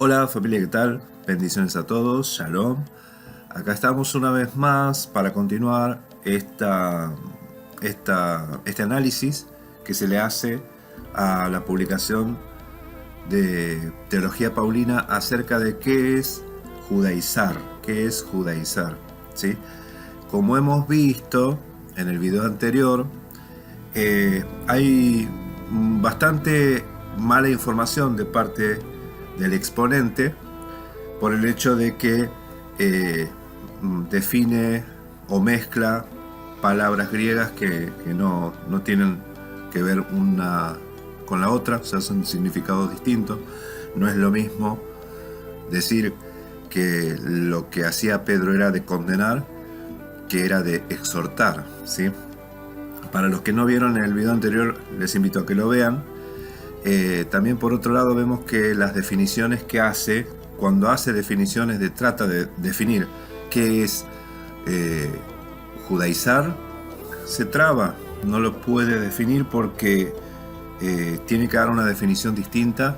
Hola familia, ¿qué tal? Bendiciones a todos, Shalom. Acá estamos una vez más para continuar este análisis que se le hace a la publicación de Teología Paulina acerca de qué es judaizar, ¿sí? Como hemos visto en el video anterior, hay bastante mala información de parte del exponente por el hecho de que define o mezcla palabras griegas que no tienen que ver una con la otra, o sea, son significados distintos. No es lo mismo decir que lo que hacía Pedro era de condenar que era de exhortar, ¿sí? Para los que no vieron en el video anterior, les invito a que lo vean. También por otro lado vemos que las definiciones que hace, cuando hace definiciones trata de definir qué es judaizar, se traba, no lo puede definir porque tiene que dar una definición distinta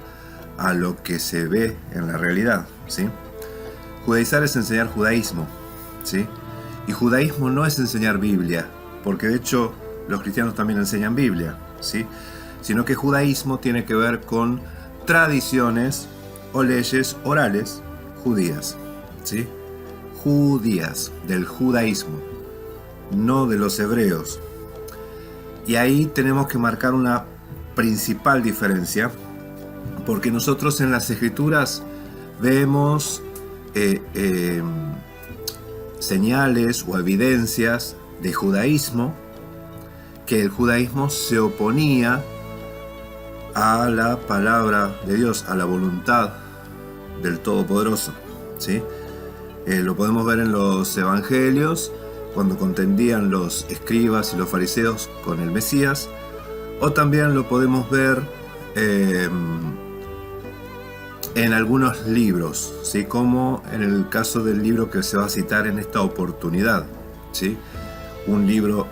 a lo que se ve en la realidad, ¿sí? Judaizar es enseñar judaísmo, ¿sí? Y judaísmo no es enseñar Biblia, porque de hecho los cristianos también enseñan Biblia, ¿sí? Sino que judaísmo tiene que ver con tradiciones o leyes orales judías, ¿sí? Judías, del judaísmo, no de los hebreos. Y ahí tenemos que marcar una principal diferencia, porque nosotros en las escrituras vemos señales o evidencias de judaísmo, que el judaísmo se oponía a la palabra de Dios, a la voluntad del Todopoderoso, ¿sí? Lo podemos ver en los evangelios, cuando contendían los escribas y los fariseos con el Mesías, o también lo podemos ver en algunos libros, ¿sí? Como en el caso del libro que se va a citar en esta oportunidad, ¿sí? Un libro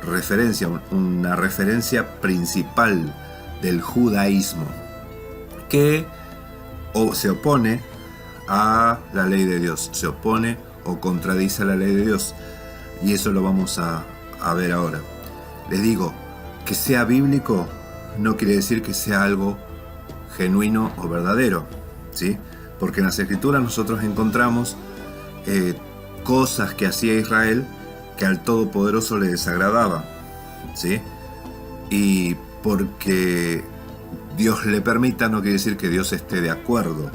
referencia, una referencia principal del judaísmo, que se opone a la ley de Dios, se opone o contradice a la ley de Dios, y eso lo vamos a ver ahora. Les digo, que sea bíblico no quiere decir que sea algo genuino o verdadero, ¿sí? Porque en las escrituras nosotros encontramos cosas que hacía Israel que al Todopoderoso le desagradaba, ¿sí? Y porque Dios le permita no quiere decir que Dios esté de acuerdo.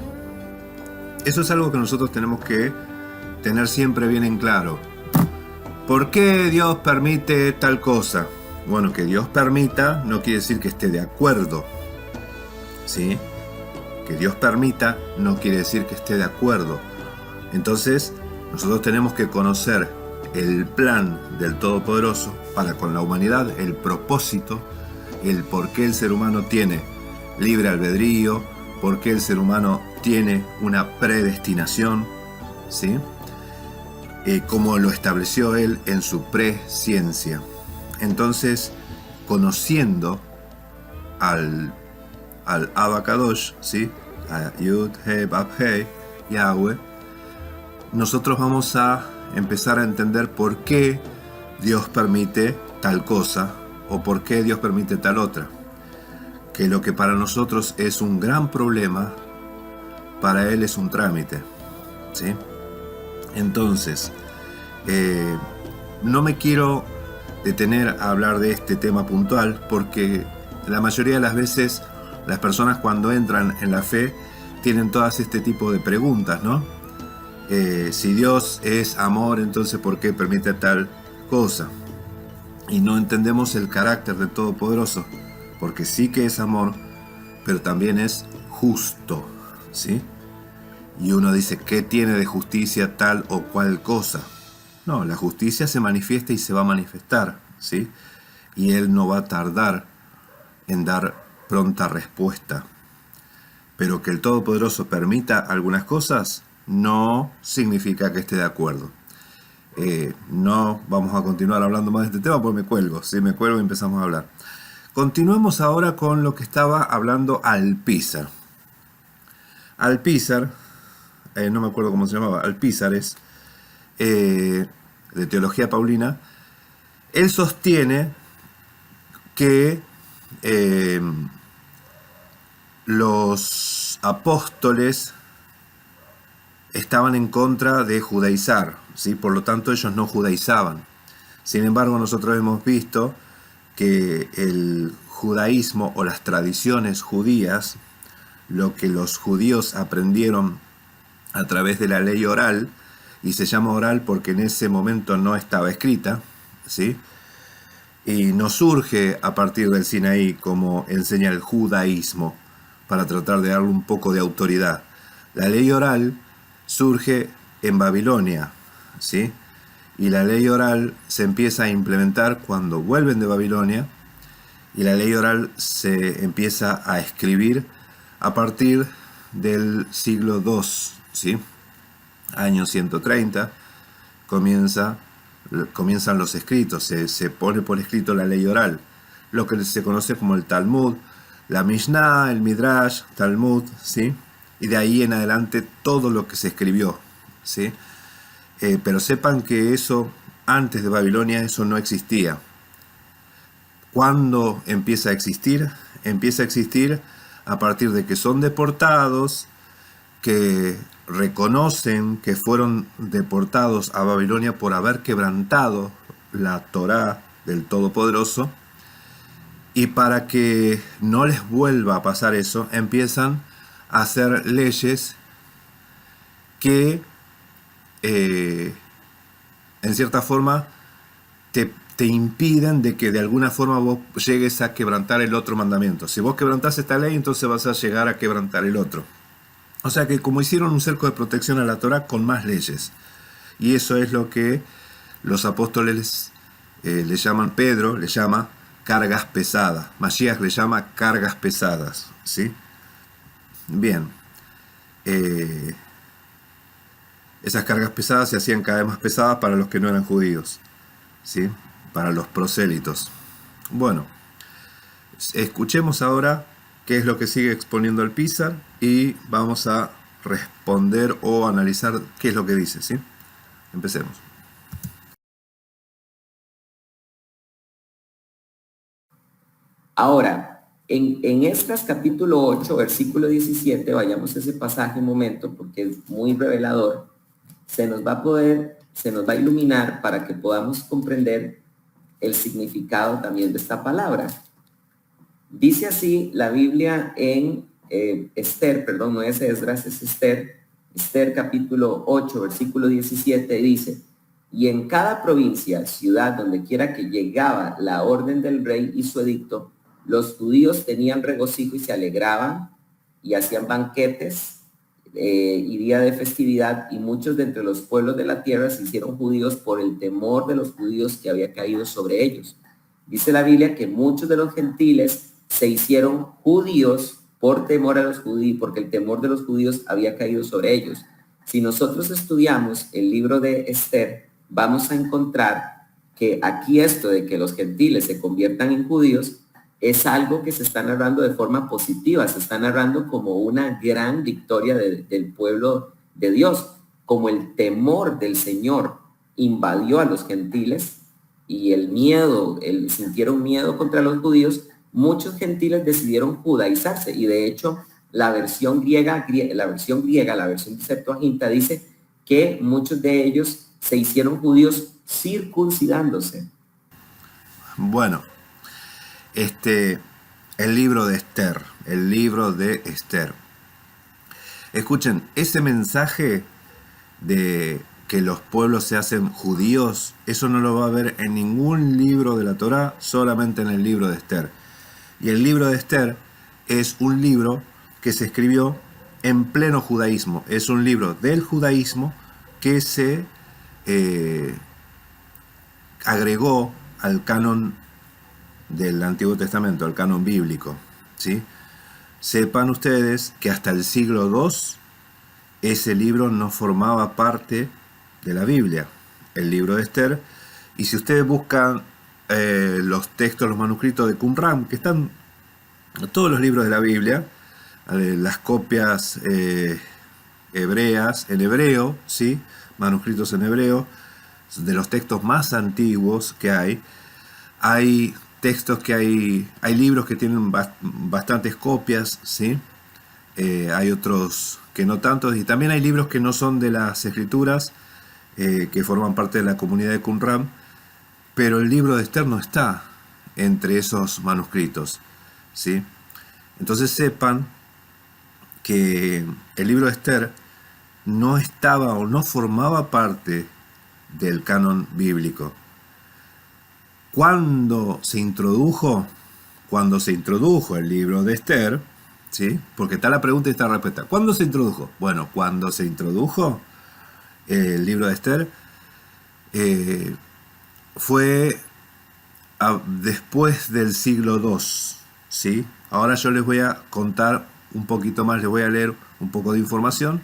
Eso es algo que nosotros tenemos que tener siempre bien en claro. ¿Por qué Dios permite tal cosa? Bueno, que Dios permita no quiere decir que esté de acuerdo, ¿sí? Que Dios permita no quiere decir que esté de acuerdo. Entonces, nosotros tenemos que conocer el plan del Todopoderoso para con la humanidad, el propósito, el por qué el ser humano tiene libre albedrío, por qué el ser humano tiene una predestinación, ¿sí? Como lo estableció él en su presciencia. Entonces, conociendo al Abacadosh, ¿sí? A Yud, He, Bab, He, Yahweh, nosotros vamos a empezar a entender por qué Dios permite tal cosa o por qué Dios permite tal otra. Que lo que para nosotros es un gran problema, para Él es un trámite, ¿sí? Entonces, no me quiero detener a hablar de este tema puntual, porque la mayoría de las veces las personas cuando entran en la fe tienen todas este tipo de preguntas, ¿no? Si Dios es amor, entonces ¿por qué permite tal cosa? Y no entendemos el carácter del Todopoderoso, porque sí que es amor, pero también es justo, ¿sí? Y uno dice, ¿qué tiene de justicia tal o cual cosa? No, la justicia se manifiesta y se va a manifestar, ¿sí? Y Él no va a tardar en dar pronta respuesta. Pero que el Todopoderoso permita algunas cosas no significa que esté de acuerdo. No vamos a continuar hablando más de este tema porque me cuelgo. Si me cuelgo y empezamos a hablar. Continuemos ahora con lo que estaba hablando Alpizar. Alpizar, no me acuerdo cómo se llamaba, Alpízares, de Teología Paulina, él sostiene que los apóstoles estaban en contra de judaizar, ¿sí? Por lo tanto ellos no judaizaban. Sin embargo, nosotros hemos visto que el judaísmo o las tradiciones judías, lo que los judíos aprendieron a través de la ley oral, y se llama oral porque en ese momento no estaba escrita, ¿sí? Y no surge a partir del Sinaí como enseña el judaísmo, para tratar de darle un poco de autoridad. La ley oral surge en Babilonia, ¿sí? Y la ley oral se empieza a implementar cuando vuelven de Babilonia, y la ley oral se empieza a escribir a partir del siglo II, ¿sí? Año 130, comienzan los escritos, se pone por escrito la ley oral, lo que se conoce como el Talmud, la Mishnah, el Midrash, Talmud, ¿sí? Y de ahí en adelante todo lo que se escribió, ¿sí? Pero sepan que eso, antes de Babilonia, eso no existía. ¿Cuándo empieza a existir? Empieza a existir a partir de que son deportados, que reconocen que fueron deportados a Babilonia por haber quebrantado la Torá del Todopoderoso, y para que no les vuelva a pasar eso, empiezan a hacer leyes que en cierta forma te impiden de que de alguna forma vos llegues a quebrantar el otro mandamiento. Si vos quebrantás esta ley, entonces vas a llegar a quebrantar el otro. O sea que como hicieron un cerco de protección a la Torá con más leyes. Y eso es lo que los apóstoles le llaman, Pedro le llama cargas pesadas. Mashiach le llama cargas pesadas, ¿sí? Bien. Esas cargas pesadas se hacían cada vez más pesadas para los que no eran judíos, ¿sí? Para los prosélitos. Bueno, escuchemos ahora qué es lo que sigue exponiendo Alpizar y vamos a responder o analizar qué es lo que dice, ¿sí? Empecemos. Ahora, en Esdras capítulo 8, versículo 17, vayamos a ese pasaje un momento porque es muy revelador, se nos va a iluminar para que podamos comprender el significado también de esta palabra. Dice así la Biblia en Esther, perdón, no es Esdras, es Esther capítulo 8, versículo 17, dice: y en cada provincia, ciudad, donde quiera que llegaba la orden del rey y su edicto, los judíos tenían regocijo y se alegraban y hacían banquetes y día de festividad, y muchos de entre los pueblos de la tierra se hicieron judíos por el temor de los judíos que había caído sobre ellos. Dice la Biblia que muchos de los gentiles se hicieron judíos por temor a los judíos, porque el temor de los judíos había caído sobre ellos. Si nosotros estudiamos el libro de Esther, vamos a encontrar que aquí esto de que los gentiles se conviertan en judíos es algo que se está narrando de forma positiva, se está narrando como una gran victoria del pueblo de Dios, como el temor del Señor invadió a los gentiles y el miedo, sintieron miedo contra los judíos. Muchos gentiles decidieron judaizarse, y de hecho la versión griega, la versión Septuaginta dice que muchos de ellos se hicieron judíos circuncidándose. Bueno, el libro de Esther. Escuchen, ese mensaje de que los pueblos se hacen judíos, eso no lo va a ver en ningún libro de la Torá, solamente en el libro de Esther. Y el libro de Esther es un libro que se escribió en pleno judaísmo. Es un libro del judaísmo que se agregó al canon del Antiguo Testamento, al canon bíblico, ¿sí? Sepan ustedes que hasta el siglo II ese libro no formaba parte de la Biblia, el libro de Esther. Y si ustedes buscan los textos, los manuscritos de Qumran, que están en todos los libros de la Biblia, las copias hebreas, en hebreo, ¿sí? Manuscritos en hebreo, de los textos más antiguos que hay textos que hay libros que tienen bastantes copias, ¿sí? Hay otros que no tantos, y también hay libros que no son de las escrituras, que forman parte de la comunidad de Qumran, pero el libro de Esther no está entre esos manuscritos, ¿sí? Entonces sepan que el libro de Esther no estaba o no formaba parte del canon bíblico. Cuando se introdujo el libro de Esther, ¿sí? Porque está la pregunta y está la respuesta. ¿Cuándo se introdujo? Bueno, cuando se introdujo el libro de Esther, fue después del siglo II, ¿sí? Ahora yo les voy a contar un poquito más, les voy a leer un poco de información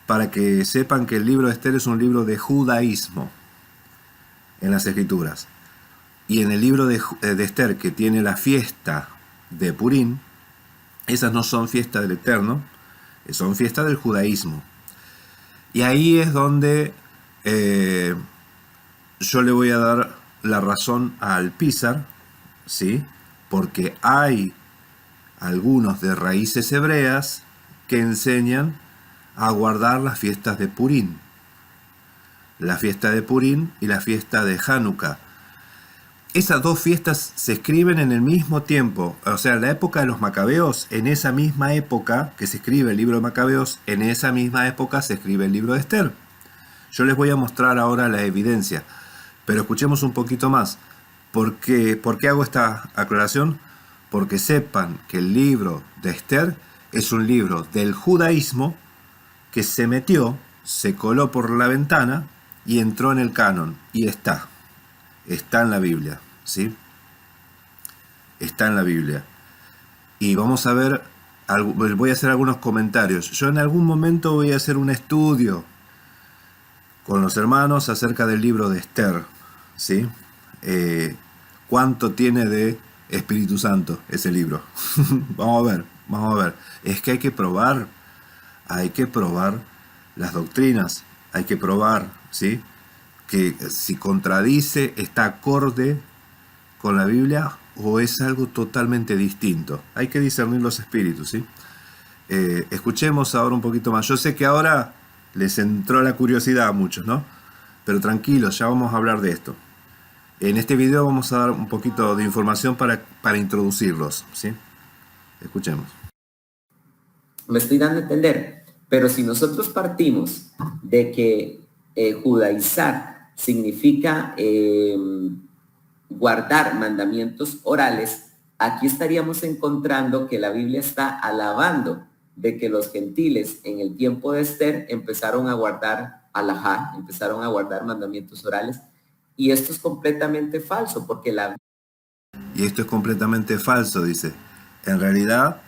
para que sepan que el libro de Esther es un libro de judaísmo en las escrituras. Y en el libro de Esther, que tiene la fiesta de Purim, esas no son fiestas del Eterno, son fiestas del judaísmo. Y ahí es donde yo le voy a dar la razón a Alpizar, ¿sí? Porque hay algunos de raíces hebreas que enseñan a guardar las fiestas de Purim. La fiesta de Purim y la fiesta de Hanukkah. Esas dos fiestas se escriben en el mismo tiempo, o sea, en la época de los Macabeos, en esa misma época que se escribe el libro de Macabeos, en esa misma época se escribe el libro de Esther. Yo les voy a mostrar ahora la evidencia, pero escuchemos un poquito más. ¿Por qué hago esta aclaración? Porque sepan que el libro de Esther es un libro del judaísmo que se metió, se coló por la ventana y entró en el canon, y está en la Biblia, ¿sí? Está en la Biblia. Y vamos a ver, voy a hacer algunos comentarios. Yo en algún momento voy a hacer un estudio con los hermanos acerca del libro de Esther, ¿sí? ¿Cuánto tiene de Espíritu Santo ese libro? Vamos a ver. Es que hay que probar las doctrinas, hay que probar, ¿sí? Que si contradice, está acorde con la Biblia o es algo totalmente distinto. Hay que discernir los espíritus, ¿sí? Escuchemos ahora un poquito más. Yo sé que ahora les entró la curiosidad a muchos, ¿no? Pero tranquilos, ya vamos a hablar de esto. En este video vamos a dar un poquito de información para introducirlos, ¿sí? Escuchemos. Me estoy dando a entender, pero si nosotros partimos de que judaizar significa guardar mandamientos orales, aquí estaríamos encontrando que la Biblia está alabando de que los gentiles en el tiempo de Esther empezaron a guardar alajá, empezaron a guardar mandamientos orales, y esto es completamente falso, porque Y esto es completamente falso, dice. En realidad,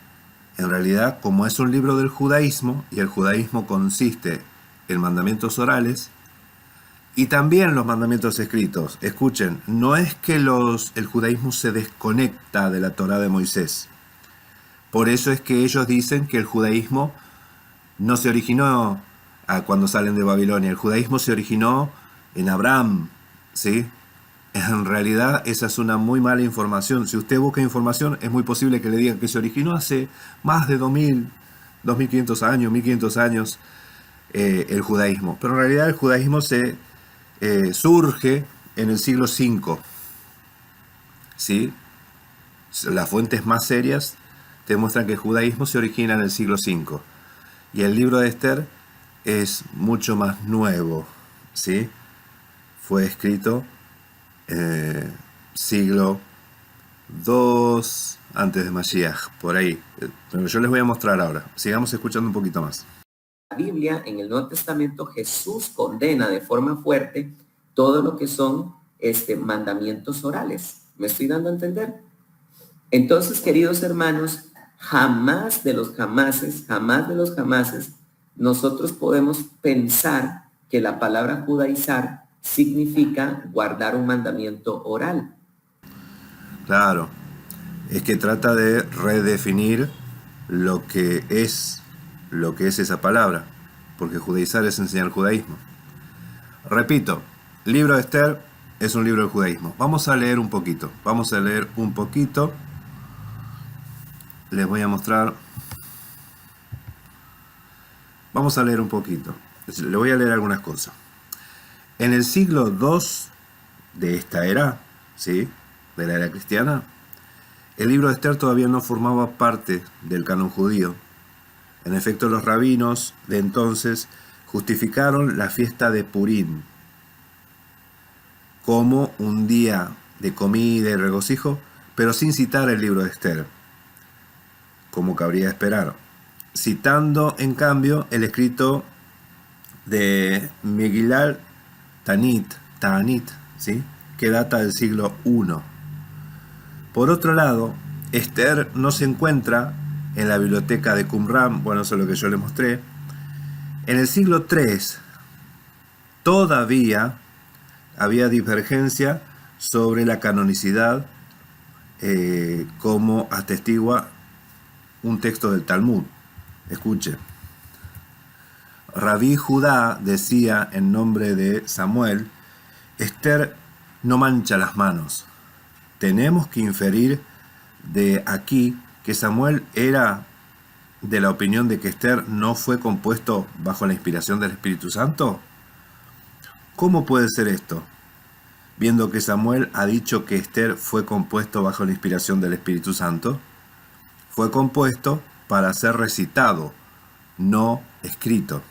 como es un libro del judaísmo, y el judaísmo consiste en mandamientos orales, y también los mandamientos escritos. Escuchen, no es que el judaísmo se desconecta de la Torá de Moisés. Por eso es que ellos dicen que el judaísmo no se originó cuando salen de Babilonia. El judaísmo se originó en Abraham, ¿sí? En realidad esa es una muy mala información. Si usted busca información, es muy posible que le digan que se originó hace más de 2000, 2500 años, 1500 años el judaísmo. Pero en realidad el judaísmo surge en el siglo V, ¿sí? Las fuentes más serias demuestran que el judaísmo se origina en el siglo V. Y el libro de Esther es mucho más nuevo, ¿sí? Fue escrito siglo II antes de Mashiach, por ahí. Pero yo les voy a mostrar ahora. Sigamos escuchando un poquito más. La Biblia, en el Nuevo Testamento, Jesús condena de forma fuerte todo lo que son mandamientos orales. ¿Me estoy dando a entender? Entonces, queridos hermanos, jamás de los jamases, nosotros podemos pensar que la palabra judaizar significa guardar un mandamiento oral. Claro, es que trata de redefinir lo que es esa palabra, porque judaizar es enseñar judaísmo. Repito, libro de Esther es un libro del judaísmo. Vamos a leer un poquito. Les voy a mostrar. Vamos a leer un poquito. Le voy a leer algunas cosas. En el siglo II de esta era, ¿sí?, de la era cristiana, el libro de Esther todavía no formaba parte del canon judío. En efecto, los rabinos de entonces justificaron la fiesta de Purim como un día de comida y regocijo, pero sin citar el libro de Esther, como cabría esperar, citando en cambio el escrito de Megillat Ta'anit, ¿sí?, que data del siglo I. Por otro lado, Esther no se encuentra en la biblioteca de Qumran, bueno, eso es lo que yo le mostré. En el siglo III todavía había divergencia sobre la canonicidad, como atestigua un texto del Talmud. Escuche. Rabí Judá decía en nombre de Samuel: Esther no mancha las manos. Tenemos que inferir de aquí que Samuel era de la opinión de que Esther no fue compuesto bajo la inspiración del Espíritu Santo. ¿Cómo puede ser esto? Viendo que Samuel ha dicho que Esther fue compuesto bajo la inspiración del Espíritu Santo. Fue compuesto para ser recitado, no escrito.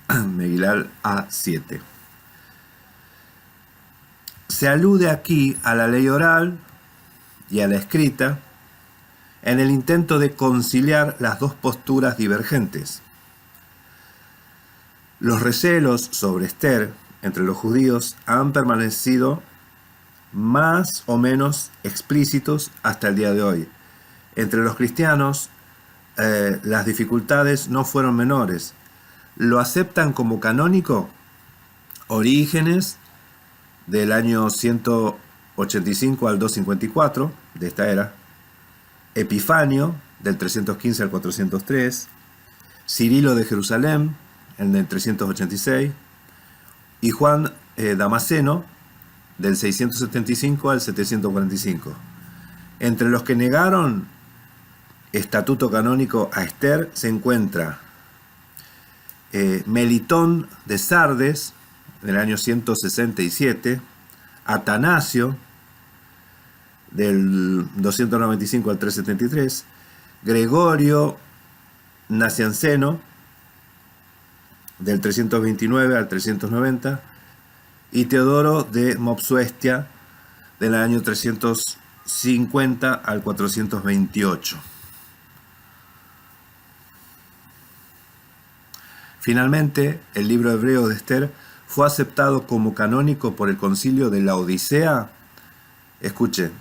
Megillat A7. Se alude aquí a la ley oral y a la escrita en el intento de conciliar las dos posturas divergentes. Los recelos sobre Esther entre los judíos han permanecido más o menos explícitos hasta el día de hoy. Entre los cristianos, las dificultades no fueron menores. Lo aceptan como canónico Orígenes, del año 185 al 254 de esta era, Epifanio, del 315 al 403, Cirilo de Jerusalén, en el 386, y Juan Damasceno, del 675 al 745. Entre los que negaron estatuto canónico a Esther se encuentra Melitón de Sardes, del año 167, Atanasio, del 295 al 373, Gregorio Nacianceno, del 329 al 390, y Teodoro de Mopsuestia, del año 350 al 428. Finalmente, el libro hebreo de Esther fue aceptado como canónico por el concilio de la Odisea, escuchen,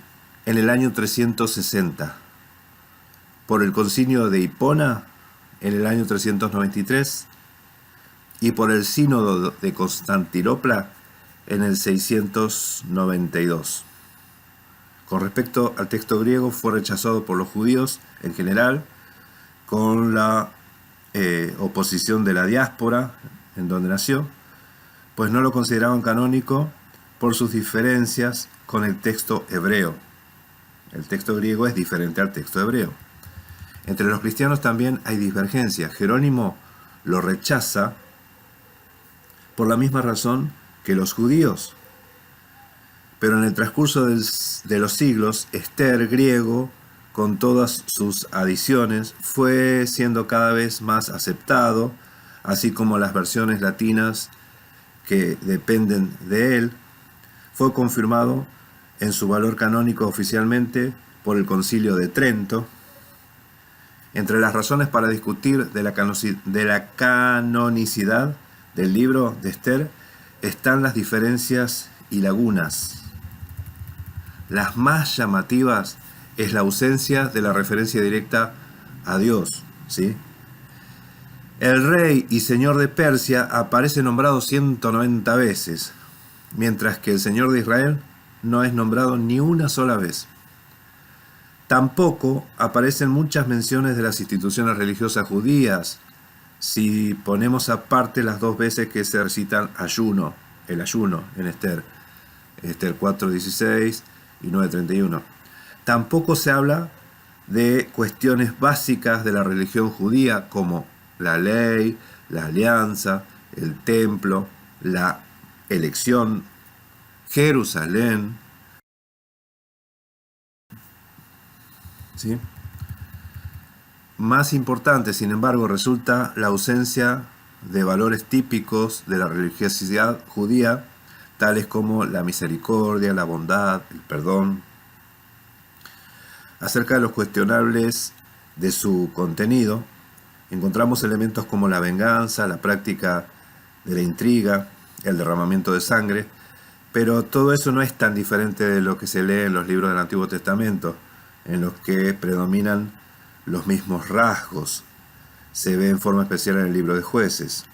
en el año 360, por el concilio de Hipona en el año 393 y por el sínodo de Constantinopla en el 692. Con respecto al texto griego, fue rechazado por los judíos en general, con la oposición de la diáspora en donde nació, pues no lo consideraban canónico por sus diferencias con el texto hebreo. El texto griego es diferente al texto hebreo. Entre los cristianos también hay divergencia. Jerónimo lo rechaza por la misma razón que los judíos. Pero en el transcurso de los siglos, Esther griego, con todas sus adiciones, fue siendo cada vez más aceptado, así como las versiones latinas que dependen de él. Fue confirmado en su valor canónico oficialmente por el Concilio de Trento. Entre las razones para discutir de la canonicidad del libro de Esther están las diferencias y lagunas. Las más llamativas es la ausencia de la referencia directa a Dios, ¿sí? El rey y señor de Persia aparece nombrado 190 veces, mientras que el señor de Israel no es nombrado ni una sola vez. Tampoco aparecen muchas menciones de las instituciones religiosas judías, si ponemos aparte las 2 veces que se recitan el ayuno en Esther 4:16 y 9:31. Tampoco se habla de cuestiones básicas de la religión judía como la ley, la alianza, el templo, la elección, Jerusalén, ¿sí? Más importante, sin embargo, resulta la ausencia de valores típicos de la religiosidad judía, tales como la misericordia, la bondad, el perdón. Acerca de los cuestionables de su contenido, encontramos elementos como la venganza, la práctica de la intriga, el derramamiento de sangre, pero todo eso no es tan diferente de lo que se lee en los libros del Antiguo Testamento, en los que predominan los mismos rasgos. Se ve en forma especial en el libro de Jueces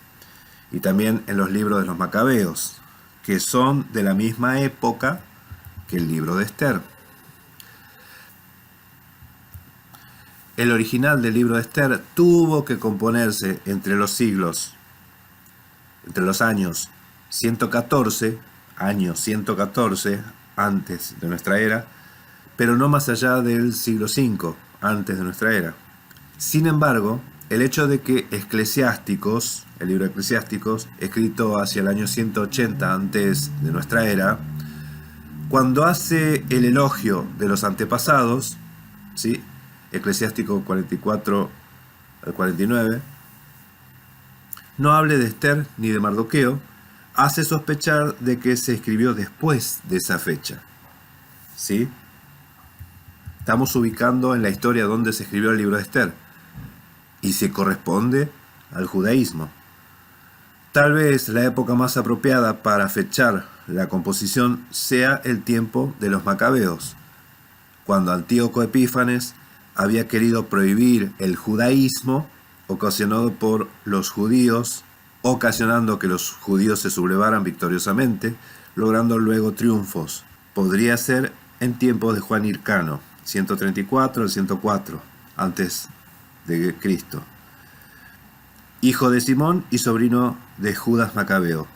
y también en los libros de los Macabeos, que son de la misma época que el libro de Esther. El original del libro de Esther tuvo que componerse entre los años 114, antes de nuestra era, pero no más allá del siglo V, antes de nuestra era. Sin embargo, el hecho de que Eclesiásticos, el libro de Eclesiásticos, escrito hacia el año 180 antes de nuestra era, cuando hace el elogio de los antepasados, ¿sí? Eclesiástico 44 al 49, no hable de Esther ni de Mardoqueo, hace sospechar de que se escribió después de esa fecha, ¿sí? Estamos ubicando en la historia donde se escribió el libro de Esther y se corresponde al judaísmo. Tal vez la época más apropiada para fechar la composición sea el tiempo de los Macabeos, cuando Antíoco Epífanes había querido prohibir el judaísmo ocasionando que los judíos se sublevaran victoriosamente, logrando luego triunfos. Podría ser en tiempos de Juan Hircano, 134 al 104 antes de Cristo, hijo de Simón y sobrino de Judas Macabeo.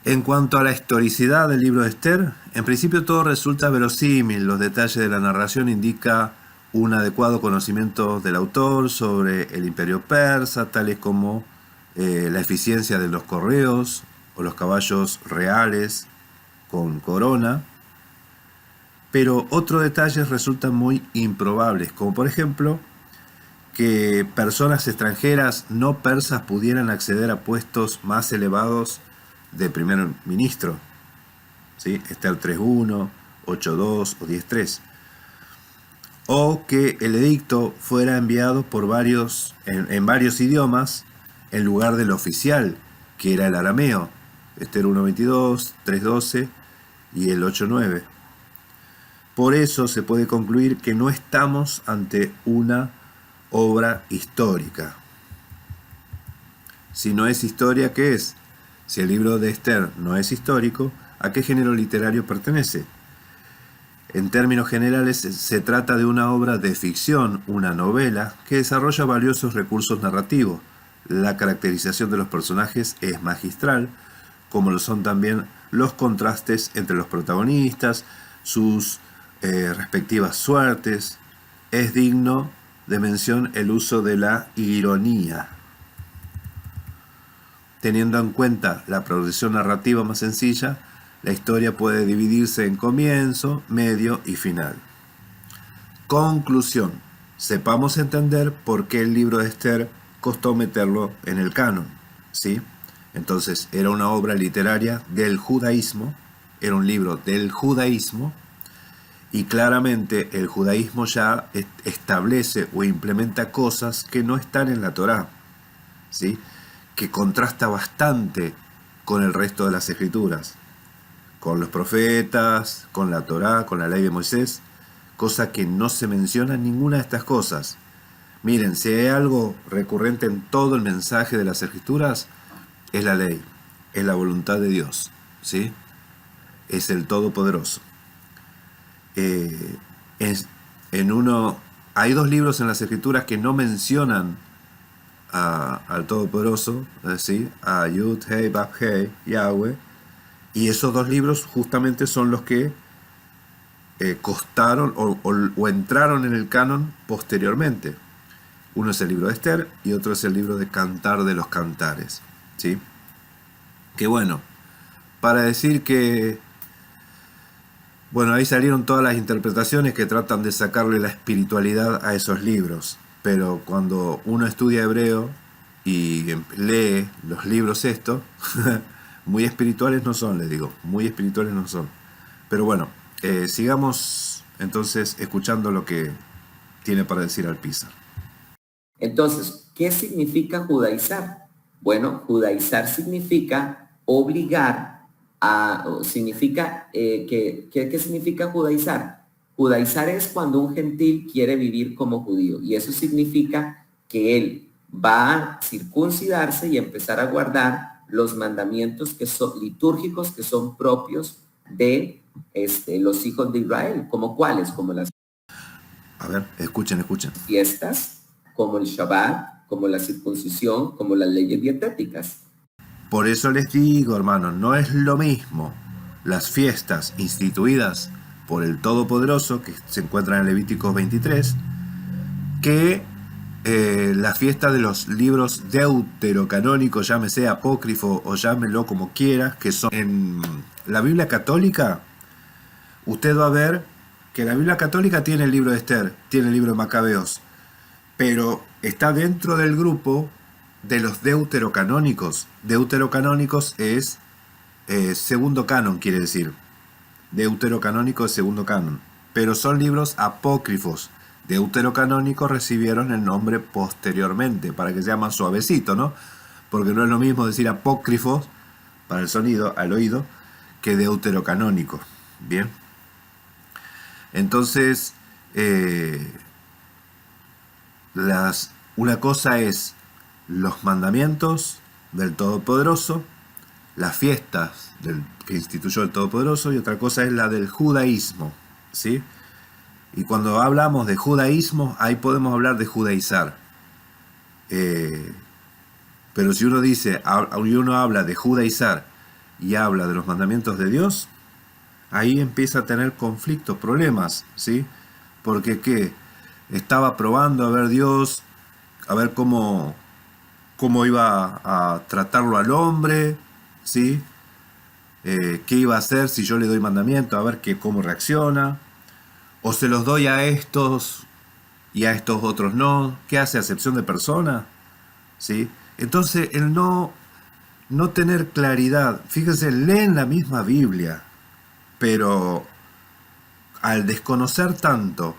En cuanto a la historicidad del libro de Esther, en principio todo resulta verosímil. Los detalles de la narración indican un adecuado conocimiento del autor sobre el imperio persa, tales como la eficiencia de los correos o los caballos reales con corona. Pero otros detalles resultan muy improbables, como por ejemplo que personas extranjeras no persas pudieran acceder a puestos más elevados de primer ministro, ¿sí? Esther 3.1, 8.2 o 10.3. O que el edicto fuera enviado en varios idiomas en lugar del oficial, que era el arameo, Esther 1.22, 3.12 y el 8.9. Por eso se puede concluir que no estamos ante una obra histórica. Si no es historia, ¿qué es? Si el libro de Esther no es histórico, ¿a qué género literario pertenece? En términos generales, se trata de una obra de ficción, una novela, que desarrolla valiosos recursos narrativos. La caracterización de los personajes es magistral, como lo son también los contrastes entre los protagonistas, sus respectivas suertes. Es digno de mención el uso de la ironía. Teniendo en cuenta la progresión narrativa más sencilla, la historia puede dividirse en comienzo, medio y final. Conclusión. Sepamos entender por qué el libro de Esther costó meterlo en el canon, ¿sí? Entonces, era una obra literaria del judaísmo, era un libro del judaísmo, y claramente el judaísmo ya establece o implementa cosas que no están en la Torá, ¿sí? Que contrasta bastante con el resto de las escrituras, con los profetas, con la Torá, con la ley de Moisés, cosa que no se menciona en ninguna de estas cosas. Miren, si hay algo recurrente en todo el mensaje de las escrituras, es la ley, es la voluntad de Dios, ¿sí? Es el Todopoderoso. En en uno, hay dos libros en las Escrituras que no mencionan al Todopoderoso, ¿sí? A Yud, Hei, Bab, Hei, Yahweh, y esos dos libros justamente son los que costaron o entraron en el canon posteriormente. Uno es el libro de Esther y otro es el libro de Cantar de los Cantares, ¿sí? Que bueno, para decir que, bueno, ahí salieron todas las interpretaciones que tratan de sacarle la espiritualidad a esos libros, pero cuando uno estudia hebreo y lee los libros estos, muy espirituales no son, les digo, muy espirituales no son. Pero bueno, sigamos entonces escuchando lo que tiene para decir Alpizar. Entonces, ¿qué significa judaizar? Bueno, judaizar significa obligar significa, ¿qué significa judaizar? Judaizar es cuando un gentil quiere vivir como judío, y eso significa que él va a circuncidarse y empezar a guardar los mandamientos que son litúrgicos, que son propios de los hijos de Israel, como cuáles, como las A ver, escuchen. fiestas, como el Shabbat, como la circuncisión, como las leyes dietéticas. Por eso les digo, hermanos, no es lo mismo las fiestas instituidas por el Todopoderoso, que se encuentran en Levíticos 23, que la fiesta de los libros deuterocanónicos, llámese apócrifo o llámelo como quieras, que son en la Biblia católica. Usted va a ver que la Biblia católica tiene el libro de Esther, tiene el libro de Macabeos, pero está dentro del grupo de los deuterocanónicos. Deuterocanónicos es segundo canon, quiere decir. Deuterocanónico es segundo canon. Pero son libros apócrifos. Deuterocanónicos recibieron el nombre posteriormente, para que sea más suavecito, ¿no? Porque no es lo mismo decir apócrifos para el sonido, al oído, que deuterocanónico. Bien. Entonces, una cosa es los mandamientos del Todopoderoso, las fiestas que instituyó el Todopoderoso, y otra cosa es la del judaísmo, ¿sí? Y cuando hablamos de judaísmo, ahí podemos hablar de judaizar. Pero si uno dice, uno habla de judaizar y habla de los mandamientos de Dios, ahí empieza a tener conflictos, problemas, ¿sí? Porque ¿qué? Estaba probando a ver Dios, a ver cómo iba a tratarlo al hombre, ¿sí? ¿Qué iba a hacer si yo le doy mandamiento? A ver cómo reacciona. O se los doy a estos y a estos otros no. ¿Qué hace? ¿Acepción de persona? ¿Sí? Entonces, el no tener claridad. Fíjense, leen la misma Biblia, pero al desconocer tanto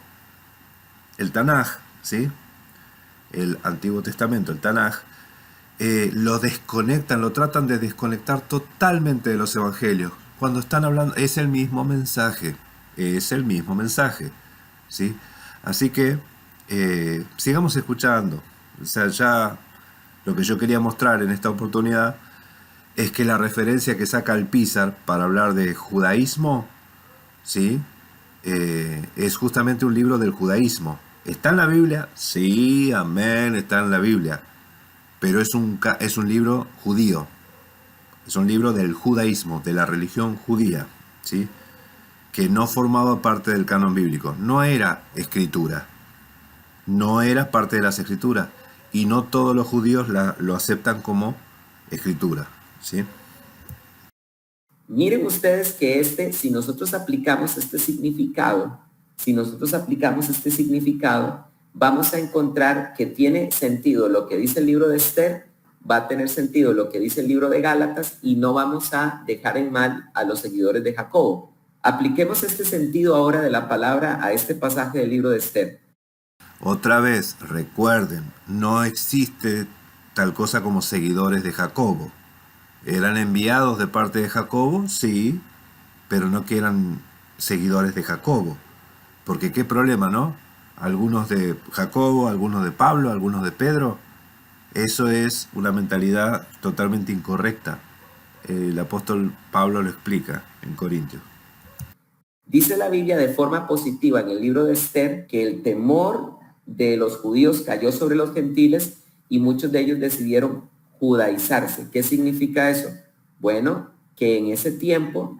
el Tanaj, ¿sí? El Antiguo Testamento, el Tanaj, lo desconectan, lo tratan de desconectar totalmente de los evangelios. Cuando están hablando, es el mismo mensaje, ¿sí? Así que sigamos escuchando. O sea, ya lo que yo quería mostrar en esta oportunidad es que la referencia que saca Alpizar para hablar de judaísmo, ¿sí? Es justamente un libro del judaísmo. ¿Está en la Biblia? Sí, amén, está en la Biblia. Pero es un libro judío. Es un libro del judaísmo, de la religión judía, ¿sí? Que no formaba parte del canon bíblico. No era escritura. No era parte de las escrituras. Y no todos los judíos lo aceptan como escritura, ¿sí? Miren ustedes que si nosotros aplicamos este significado, vamos a encontrar que tiene sentido lo que dice el libro de Esther, va a tener sentido lo que dice el libro de Gálatas, y no vamos a dejar en mal a los seguidores de Jacobo. Apliquemos este sentido ahora de la palabra a este pasaje del libro de Esther. Otra vez, recuerden, no existe tal cosa como seguidores de Jacobo. ¿Eran enviados de parte de Jacobo? Sí, pero no que eran seguidores de Jacobo. Porque qué problema, ¿no? Algunos de Jacobo, algunos de Pablo, algunos de Pedro. Eso es una mentalidad totalmente incorrecta. El apóstol Pablo lo explica en Corintios. Dice la Biblia de forma positiva en el libro de Esther que el temor de los judíos cayó sobre los gentiles y muchos de ellos decidieron judaizarse. ¿Qué significa eso? Bueno, que en ese tiempo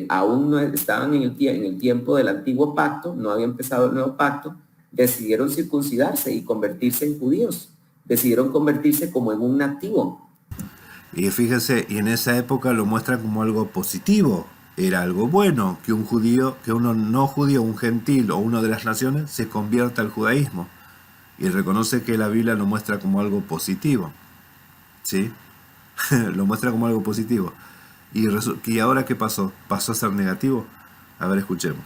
aún no estaban en el tiempo del antiguo pacto, no había empezado el nuevo pacto, decidieron circuncidarse y convertirse en judíos, decidieron convertirse como en un nativo. Y fíjense, y en esa época lo muestra como algo positivo. Era algo bueno que un judío, que uno no judío, un gentil o uno de las naciones se convierta al judaísmo. Y reconoce que la Biblia lo muestra como algo positivo. ¿Sí? Lo muestra como algo positivo. ¿Y ahora qué pasó? ¿Pasó a ser negativo? A ver, escuchemos.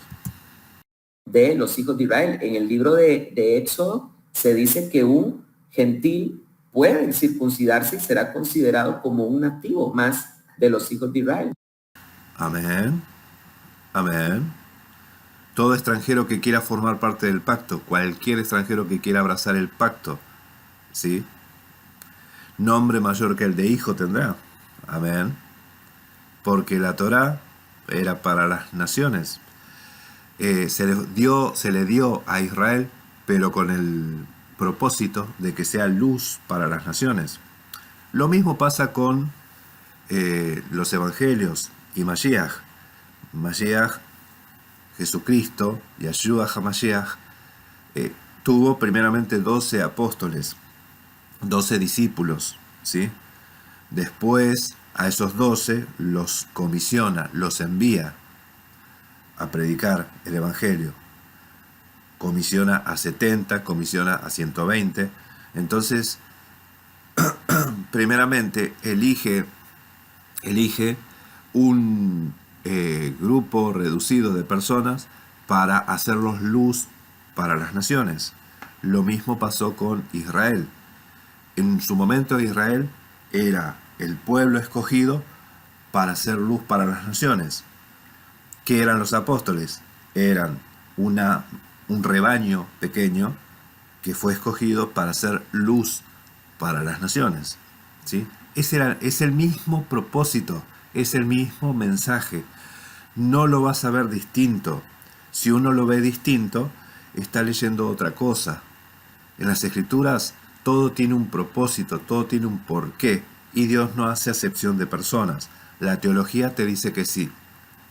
De los hijos de Israel. En el libro de Éxodo se dice que un gentil puede circuncidarse y será considerado como un nativo más de los hijos de Israel. Amén. Amén. Todo extranjero que quiera formar parte del pacto, cualquier extranjero que quiera abrazar el pacto, ¿sí? Nombre mayor que el de hijo tendrá. Amén. Porque la Torá era para las naciones. Se le dio a Israel, pero con el propósito de que sea luz para las naciones. Lo mismo pasa con los evangelios y Mashiach. Mashiach, Jesucristo, Yeshua HaMashiach, tuvo primeramente 12 apóstoles, 12 discípulos, ¿sí? Después a esos 12 los comisiona, los envía a predicar el Evangelio. Comisiona a 70, comisiona a 120. Entonces, primeramente elige un grupo reducido de personas para hacerlos luz para las naciones. Lo mismo pasó con Israel. En su momento Israel era el pueblo escogido para hacer luz para las naciones. ¿Qué eran los apóstoles? Eran un rebaño pequeño que fue escogido para hacer luz para las naciones, ¿sí? Es el mismo propósito, es el mismo mensaje. No lo vas a ver distinto. Si uno lo ve distinto, está leyendo otra cosa. En las Escrituras todo tiene un propósito, todo tiene un porqué, y Dios no hace acepción de personas. La teología te dice que sí.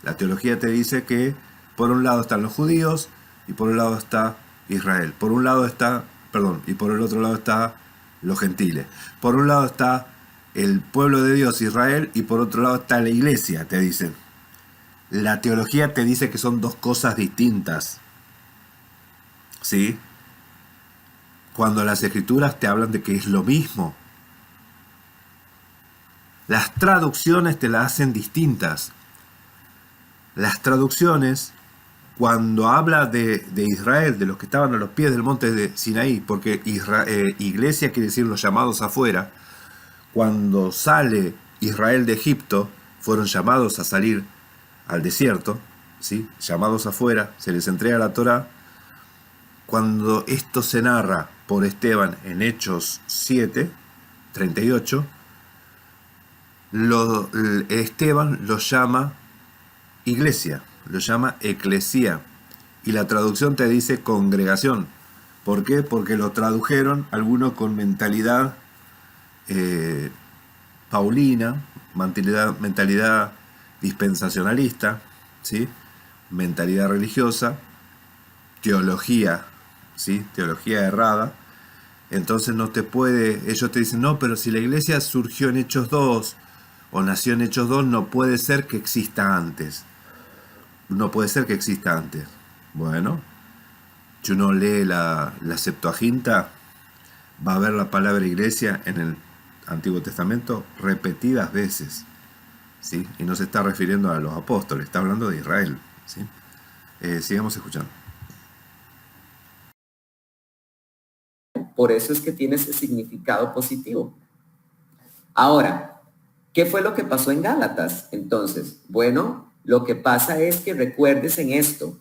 La teología te dice que por un lado están los judíos y por un lado está Israel. Por un lado está, y por el otro lado está los gentiles. Por un lado está el pueblo de Dios, Israel, y por otro lado está la iglesia, te dicen. La teología te dice que son dos cosas distintas, ¿sí? Cuando las escrituras te hablan de que es lo mismo. Las traducciones te las hacen distintas. Las traducciones, cuando habla de Israel, de los que estaban a los pies del monte de Sinaí, porque iglesia quiere decir los llamados afuera, cuando sale Israel de Egipto, fueron llamados a salir al desierto, ¿sí? Llamados afuera, se les entrega la Torá. Cuando esto se narra por Esteban en Hechos 7, 38, Esteban lo llama iglesia, lo llama eclesía, y la traducción te dice congregación. ¿Por qué? Porque lo tradujeron algunos con mentalidad paulina, mentalidad dispensacionalista, ¿sí? Mentalidad religiosa, teología, ¿sí? Teología errada. Entonces no te puede, ellos te dicen, no, pero si la iglesia surgió en Hechos 2 o nació en Hechos 2, no puede ser que exista antes. No puede ser que exista antes. Bueno, si uno lee la Septuaginta, va a ver la palabra iglesia en el Antiguo Testamento repetidas veces, ¿sí? Y no se está refiriendo a los apóstoles, está hablando de Israel, ¿sí? Sigamos escuchando. Por eso es que tiene ese significado positivo. Ahora, ¿qué fue lo que pasó en Gálatas? Entonces, bueno, lo que pasa es que recuerdes en esto.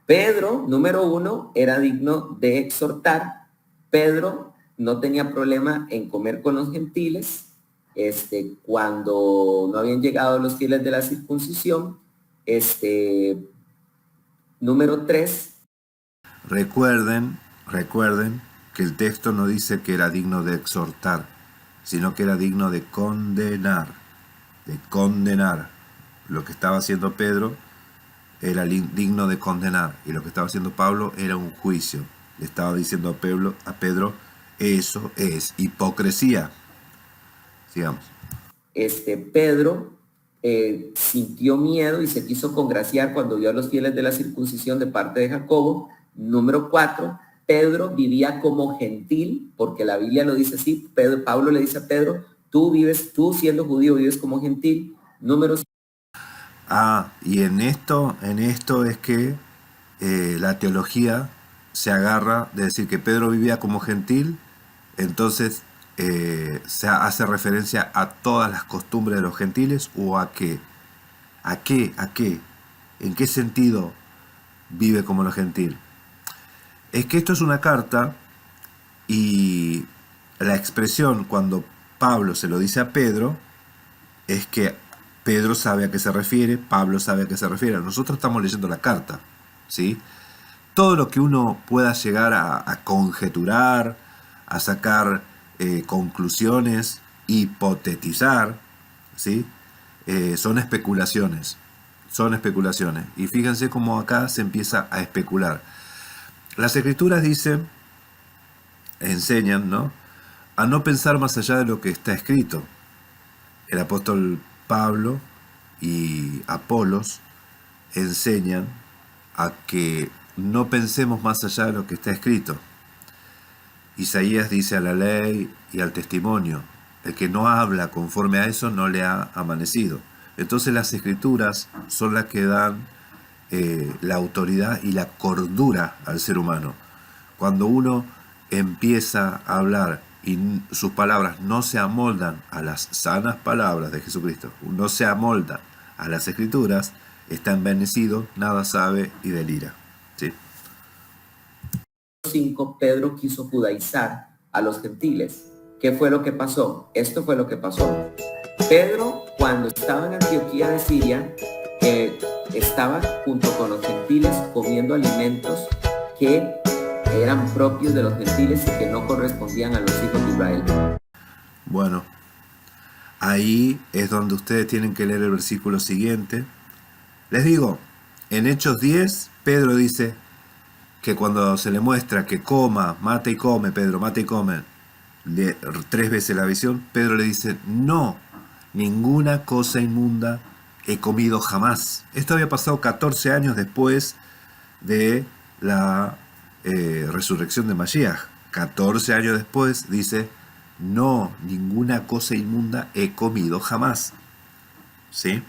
Pedro, número 1, era digno de exhortar. Pedro no tenía problema en comer con los gentiles. Cuando no habían llegado los fieles de la circuncisión, Número 3. Recuerden que el texto no dice que era digno de exhortar, sino que era digno de condenar. De condenar. Lo que estaba haciendo Pedro era digno de condenar, y lo que estaba haciendo Pablo era un juicio. Le estaba diciendo a Pedro, eso es hipocresía. Sigamos. Pedro sintió miedo y se quiso congraciar cuando vio a los fieles de la circuncisión de parte de Jacobo. Número 4, Pedro vivía como gentil, porque la Biblia lo dice así. Pablo le dice a Pedro, tú siendo judío vives como gentil. Número 5. Y en esto es que la teología se agarra de decir que Pedro vivía como gentil, entonces se hace referencia a todas las costumbres de los gentiles, o a qué, en qué sentido vive como los gentiles. Es que esto es una carta, y la expresión cuando Pablo se lo dice a Pedro es que Pedro sabe a qué se refiere, Pablo sabe a qué se refiere. Nosotros estamos leyendo la carta, ¿sí? Todo lo que uno pueda llegar a conjeturar, a sacar conclusiones, hipotetizar, ¿sí? Son especulaciones. Son especulaciones. Y fíjense cómo acá se empieza a especular. Las escrituras enseñan, ¿no?, a no pensar más allá de lo que está escrito. El apóstol Pablo y Apolos enseñan a que no pensemos más allá de lo que está escrito. Isaías dice a la ley y al testimonio, el que no habla conforme a eso no le ha amanecido. Entonces las escrituras son las que dan la autoridad y la cordura al ser humano. Cuando uno empieza a hablar y sus palabras no se amoldan a las sanas palabras de Jesucristo, no se amoldan a las escrituras, está envanecido, nada sabe y delira. ¿Sí? 5, Pedro quiso judaizar a los gentiles. ¿Qué fue lo que pasó? Esto fue lo que pasó. Pedro, cuando estaba en Antioquía de Siria, estaba junto con los gentiles comiendo alimentos que eran propios de los gentiles y que no correspondían a los hijos de Israel. Bueno, ahí es donde ustedes tienen que leer el versículo siguiente. Les digo, en Hechos 10, Pedro dice que cuando se le muestra que coma, mate y come, Pedro, mate y come, 3 veces la visión, Pedro le dice, no, ninguna cosa inmunda he comido jamás. Esto había pasado 14 años después de la resurrección de Mashiach. 14 años después dice, no, ninguna cosa inmunda he comido jamás. ¿Sí?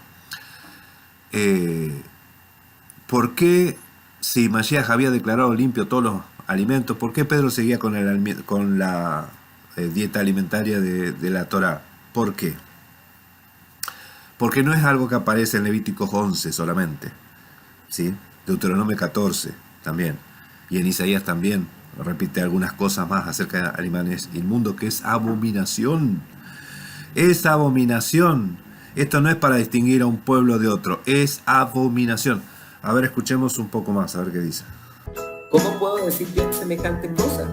¿Por qué, si Mashiach había declarado limpio todos los alimentos, por qué Pedro seguía con la dieta alimentaria de la Torá? ¿Por qué? Porque no es algo que aparece en Levíticos 11 solamente, ¿sí? Deuteronomio 14 también, y en Isaías también repite algunas cosas más acerca de animales inmundos, que es abominación. Es abominación. Esto no es para distinguir a un pueblo de otro, es abominación. A ver, escuchemos un poco más, a ver qué dice. ¿Cómo puedo decir yo semejante cosa?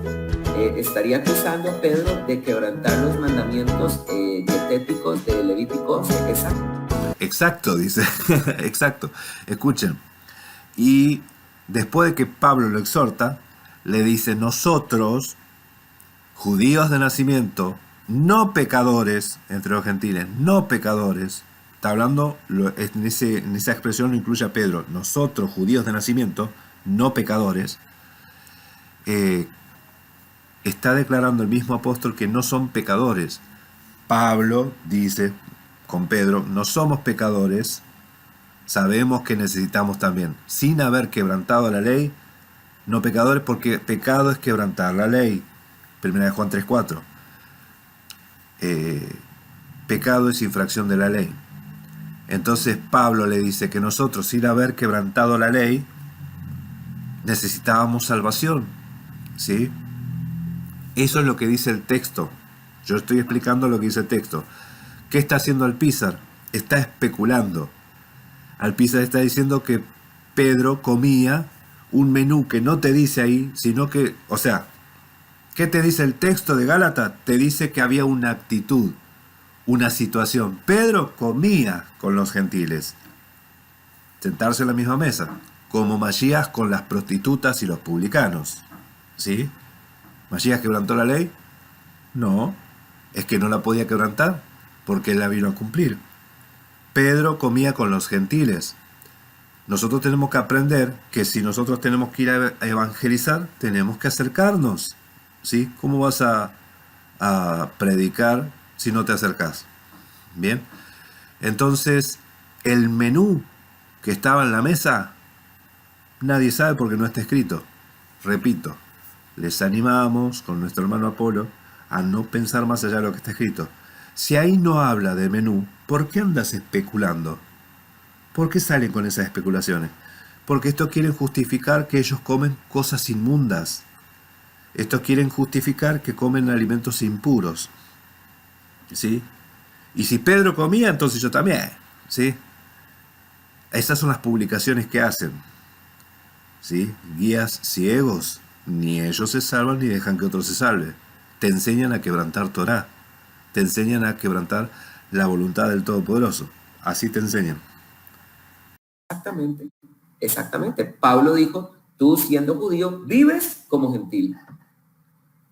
Estaría acusando a Pedro de quebrantar los mandamientos dietéticos de Levítico 11. Exacto, dice. Exacto. Escuchen. Y después de que Pablo lo exhorta, le dice, nosotros, judíos de nacimiento, no pecadores, entre los gentiles, no pecadores, está hablando, en esa expresión lo incluye a Pedro, nosotros, judíos de nacimiento, no pecadores, está declarando el mismo apóstol que no son pecadores. Pablo dice con Pedro, no somos pecadores, sabemos que necesitamos también, sin haber quebrantado la ley, no pecadores, porque pecado es quebrantar la ley. 1 Juan 3:4. Pecado es infracción de la ley. Entonces Pablo le dice que nosotros, sin haber quebrantado la ley, necesitábamos salvación. ¿Sí? Eso es lo que dice el texto. Yo estoy explicando lo que dice el texto. ¿Qué está haciendo Alpizar? Está especulando. Alpizar está diciendo que Pedro comía un menú que no te dice ahí, sino que, o sea, ¿qué te dice el texto de Gálatas? Te dice que había una actitud, una situación. Pedro comía con los gentiles, sentarse en la misma mesa, como Masías con las prostitutas y los publicanos. ¿Sí? ¿Masías quebrantó la ley? No, es que no la podía quebrantar, porque él la vino a cumplir. Pedro comía con los gentiles. Nosotros tenemos que aprender que si nosotros tenemos que ir a evangelizar, tenemos que acercarnos. ¿Sí? ¿Cómo vas a predicar si no te acercas? Bien. Entonces, el menú que estaba en la mesa, nadie sabe porque no está escrito. Repito, les animamos con nuestro hermano Apolo a no pensar más allá de lo que está escrito. Si ahí no habla de menú, ¿por qué andas especulando? ¿Por qué salen con esas especulaciones? Porque estos quieren justificar que ellos comen cosas inmundas. Estos quieren justificar que comen alimentos impuros. ¿Sí? Y si Pedro comía, entonces yo también. ¿Sí? Esas son las publicaciones que hacen. ¿Sí? Guías ciegos. Ni ellos se salvan ni dejan que otros se salven. Te enseñan a quebrantar Torá. Te enseñan a quebrantar la voluntad del Todopoderoso. Así te enseñan. Exactamente, exactamente. Pablo dijo, tú siendo judío vives como gentil.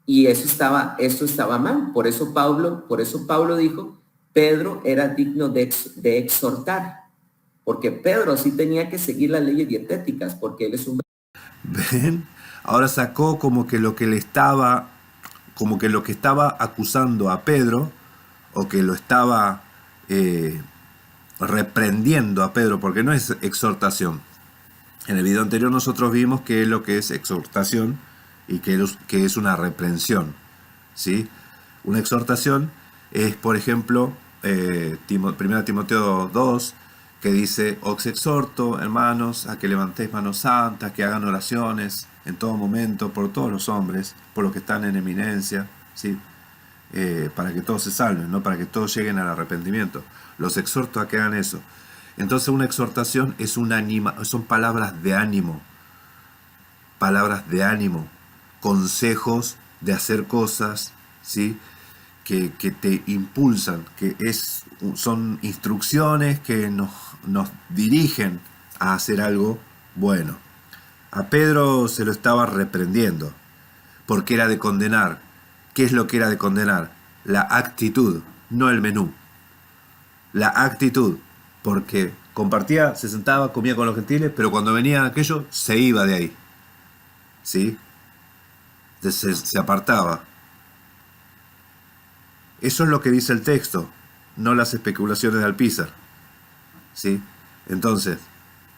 Y eso estaba mal. Por eso Pablo dijo, Pedro era digno de exhortar. Porque Pedro sí tenía que seguir las leyes dietéticas, porque él es un... ¿Ven? Ahora sacó como que lo que estaba acusando a Pedro, o que lo estaba reprendiendo a Pedro, porque no es exhortación. En el video anterior nosotros vimos qué es lo que es exhortación y qué es una reprensión. ¿Sí? Una exhortación es, por ejemplo, 1 Timoteo 2, que dice, os exhorto, hermanos, a que levantéis manos santas, que hagan oraciones en todo momento por todos los hombres, por los que están en eminencia, ¿sí? Para que todos se salven, ¿no? Para que todos lleguen al arrepentimiento. Los exhorto a que hagan eso. Entonces una exhortación es son palabras de ánimo, consejos de hacer cosas, ¿sí? Que te impulsan, son instrucciones que nos dirigen a hacer algo bueno. A Pedro se lo estaba reprendiendo, porque era de condenar. ¿Qué es lo que era de condenar? La actitud, no el menú. La actitud, porque compartía, se sentaba, comía con los gentiles, pero cuando venía aquello, se iba de ahí. ¿Sí? Se apartaba. Eso es lo que dice el texto, no las especulaciones de Alpizar. ¿Sí? Entonces,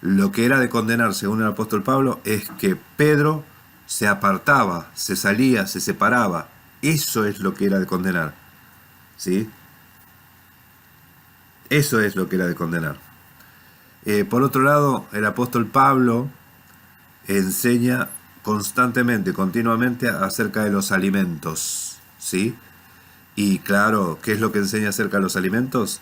lo que era de condenar, según el apóstol Pablo, es que Pedro se apartaba, se salía, se separaba. Eso es lo que era de condenar. ¿Sí? Eso es lo que era de condenar. Por otro lado, el apóstol Pablo enseña constantemente, continuamente acerca de los alimentos. ¿Sí? Y claro, ¿qué es lo que enseña acerca de los alimentos?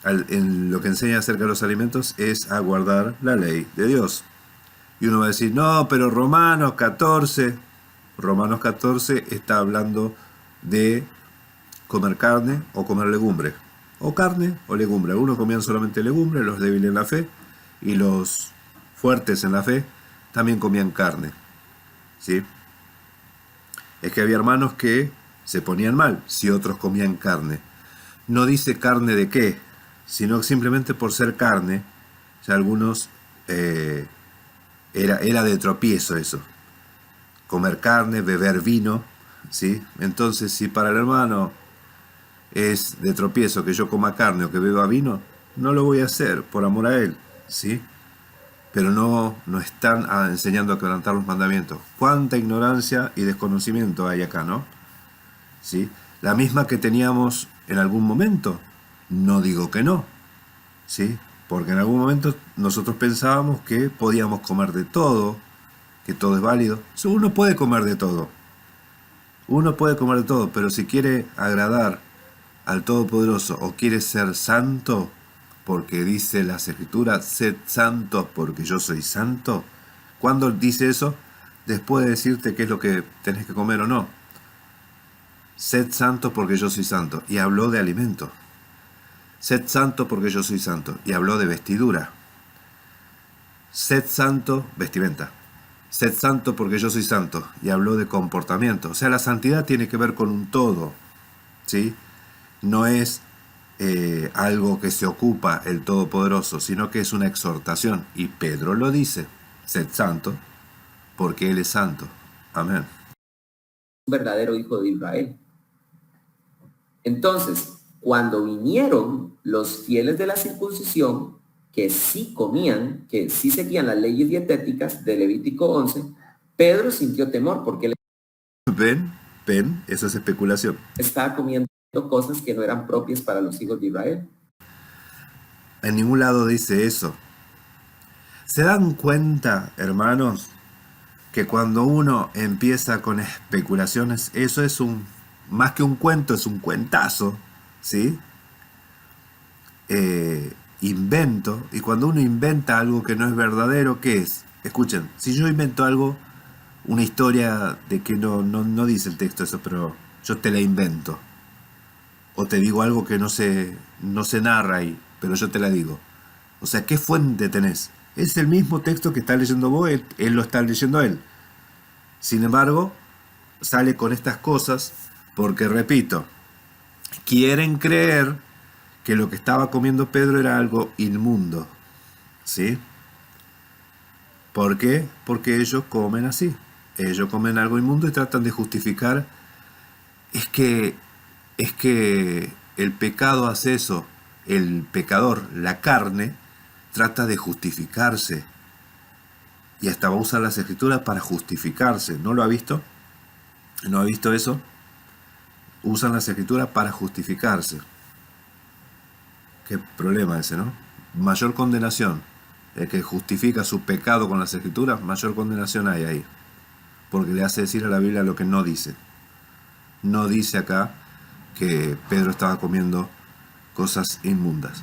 Lo que enseña acerca de los alimentos es a guardar la ley de Dios. Y uno va a decir, no, pero Romanos 14 está hablando de comer carne o comer legumbre. O carne o legumbre. Algunos comían solamente legumbre, los débiles en la fe, y los fuertes en la fe también comían carne. ¿Sí? Es que había hermanos que se ponían mal si otros comían carne. No dice carne de qué, sino simplemente por ser carne. Ya algunos era de tropiezo eso. Comer carne, beber vino, ¿sí? Entonces, si para el hermano es de tropiezo que yo coma carne o que beba vino, no lo voy a hacer por amor a él, ¿sí? Pero no están enseñando a quebrantar los mandamientos. Cuánta ignorancia y desconocimiento hay acá, ¿no? ¿Sí? La misma que teníamos en algún momento, no digo que no, ¿sí? Porque en algún momento nosotros pensábamos que podíamos comer de todo, que todo es válido. Uno puede comer de todo, pero si quiere agradar al Todopoderoso o quiere ser santo, porque dice las Escrituras, sed santos porque yo soy santo. ¿Cuándo dice eso? Después de decirte qué es lo que tenés que comer o no. Sed santos porque yo soy santo. Y habló de alimento. Sed santo porque yo soy santo. Y habló de vestidura. Sed santo, vestimenta. Sed santo porque yo soy santo. Y habló de comportamiento. O sea, la santidad tiene que ver con un todo, ¿sí? No es algo que se ocupa el Todopoderoso, sino que es una exhortación. Y Pedro lo dice, sed santo, porque Él es santo. Amén. Un verdadero hijo de Israel. Entonces, cuando vinieron los fieles de la circuncisión, que sí comían, que sí seguían las leyes dietéticas de Levítico 11, Pedro sintió temor porque él Ven, eso es especulación. estaba comiendo cosas que no eran propias para los hijos de Israel. En ningún lado dice eso. ¿Se dan cuenta, hermanos, que cuando uno empieza con especulaciones, eso es más que un cuento, es un cuentazo, ¿sí? Invento, y cuando uno inventa algo que no es verdadero, ¿qué es? Escuchen, si yo invento algo, una historia de que no dice el texto eso, pero yo te la invento, o te digo algo que no se narra ahí, pero yo te la digo. O sea, ¿qué fuente tenés? Es el mismo texto que está leyendo vos, él lo está leyendo él. Sin embargo, sale con estas cosas porque, repito, quieren creer que lo que estaba comiendo Pedro era algo inmundo, ¿sí? ¿Por qué? Porque ellos comen así. Ellos comen algo inmundo y tratan de justificar. Es que el pecado hace eso. El pecador, la carne, trata de justificarse. Y hasta va a usar las Escrituras para justificarse. ¿No lo ha visto? ¿No ha visto eso? Usan las Escrituras para justificarse. Qué problema ese, ¿no? Mayor condenación. El que justifica su pecado con las Escrituras, mayor condenación hay ahí. Porque le hace decir a la Biblia lo que no dice. No dice acá que Pedro estaba comiendo cosas inmundas.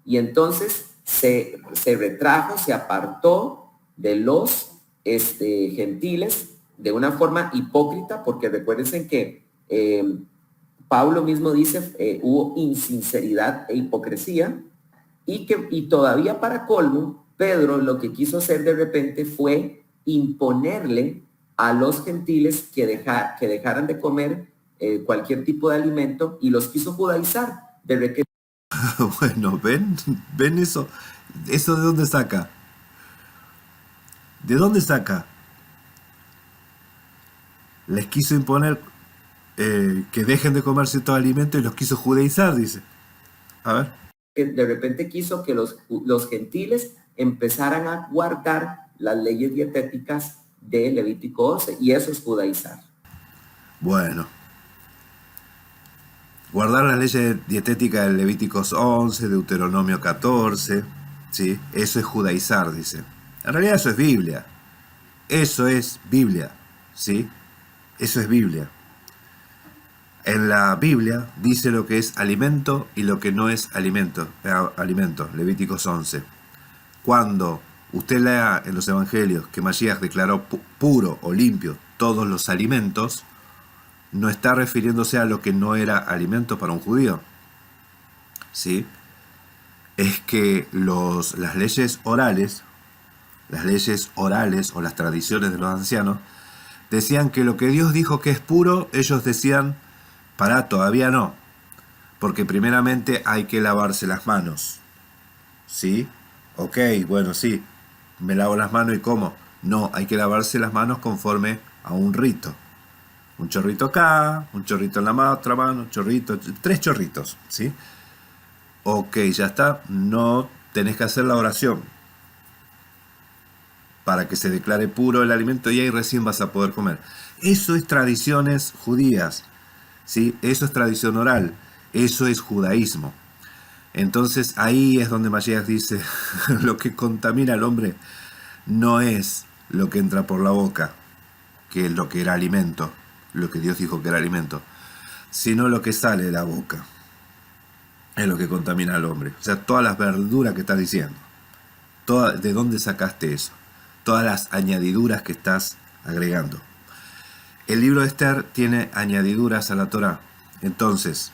Y entonces se retrajo, se apartó de los gentiles de una forma hipócrita, porque recuérdense que Pablo mismo dice, hubo insinceridad e hipocresía, y todavía para colmo, Pedro lo que quiso hacer de repente fue imponerle a los gentiles que dejaran de comer cualquier tipo de alimento, y los quiso judaizar. Bueno, ¿ven eso? ¿Eso de dónde saca? ¿De dónde saca? Les quiso imponer que dejen de comer ciertos alimentos y los quiso judaizar, dice. A ver. De repente quiso que los gentiles empezaran a guardar las leyes dietéticas de Levítico 11, y eso es judaizar. Bueno. Guardar las leyes dietéticas de Levíticos 11, Deuteronomio 14, ¿sí? Eso es judaizar, dice. En realidad eso es Biblia. Eso es Biblia, ¿sí? Eso es Biblia. En la Biblia dice lo que es alimento y lo que no es alimento. Levíticos 11. Cuando usted lea en los evangelios que Mashiach declaró puro o limpio todos los alimentos, no está refiriéndose a lo que no era alimento para un judío, ¿sí? Es que las leyes orales o las tradiciones de los ancianos decían que lo que Dios dijo que es puro, ellos decían, todavía no, porque primeramente hay que lavarse las manos, ¿sí? Ok, bueno, sí, me lavo las manos y ¿cómo? No, hay que lavarse las manos conforme a un rito. Un chorrito acá, un chorrito en la otra mano, un chorrito, 3 chorritos, ¿sí? Ok, ya está, no tenés que hacer la oración para que se declare puro el alimento y ahí recién vas a poder comer. Eso es tradiciones judías, ¿sí? Eso es tradición oral, eso es judaísmo. Entonces ahí es donde Mashiach dice, lo que contamina al hombre no es lo que entra por la boca, que es lo que era alimento, lo que Dios dijo que era alimento, sino lo que sale de la boca. es lo que contamina al hombre. O sea, todas las verduras que estás diciendo. ¿De dónde sacaste eso? Todas las añadiduras que estás agregando. El libro de Esther tiene añadiduras a la Torá. Entonces,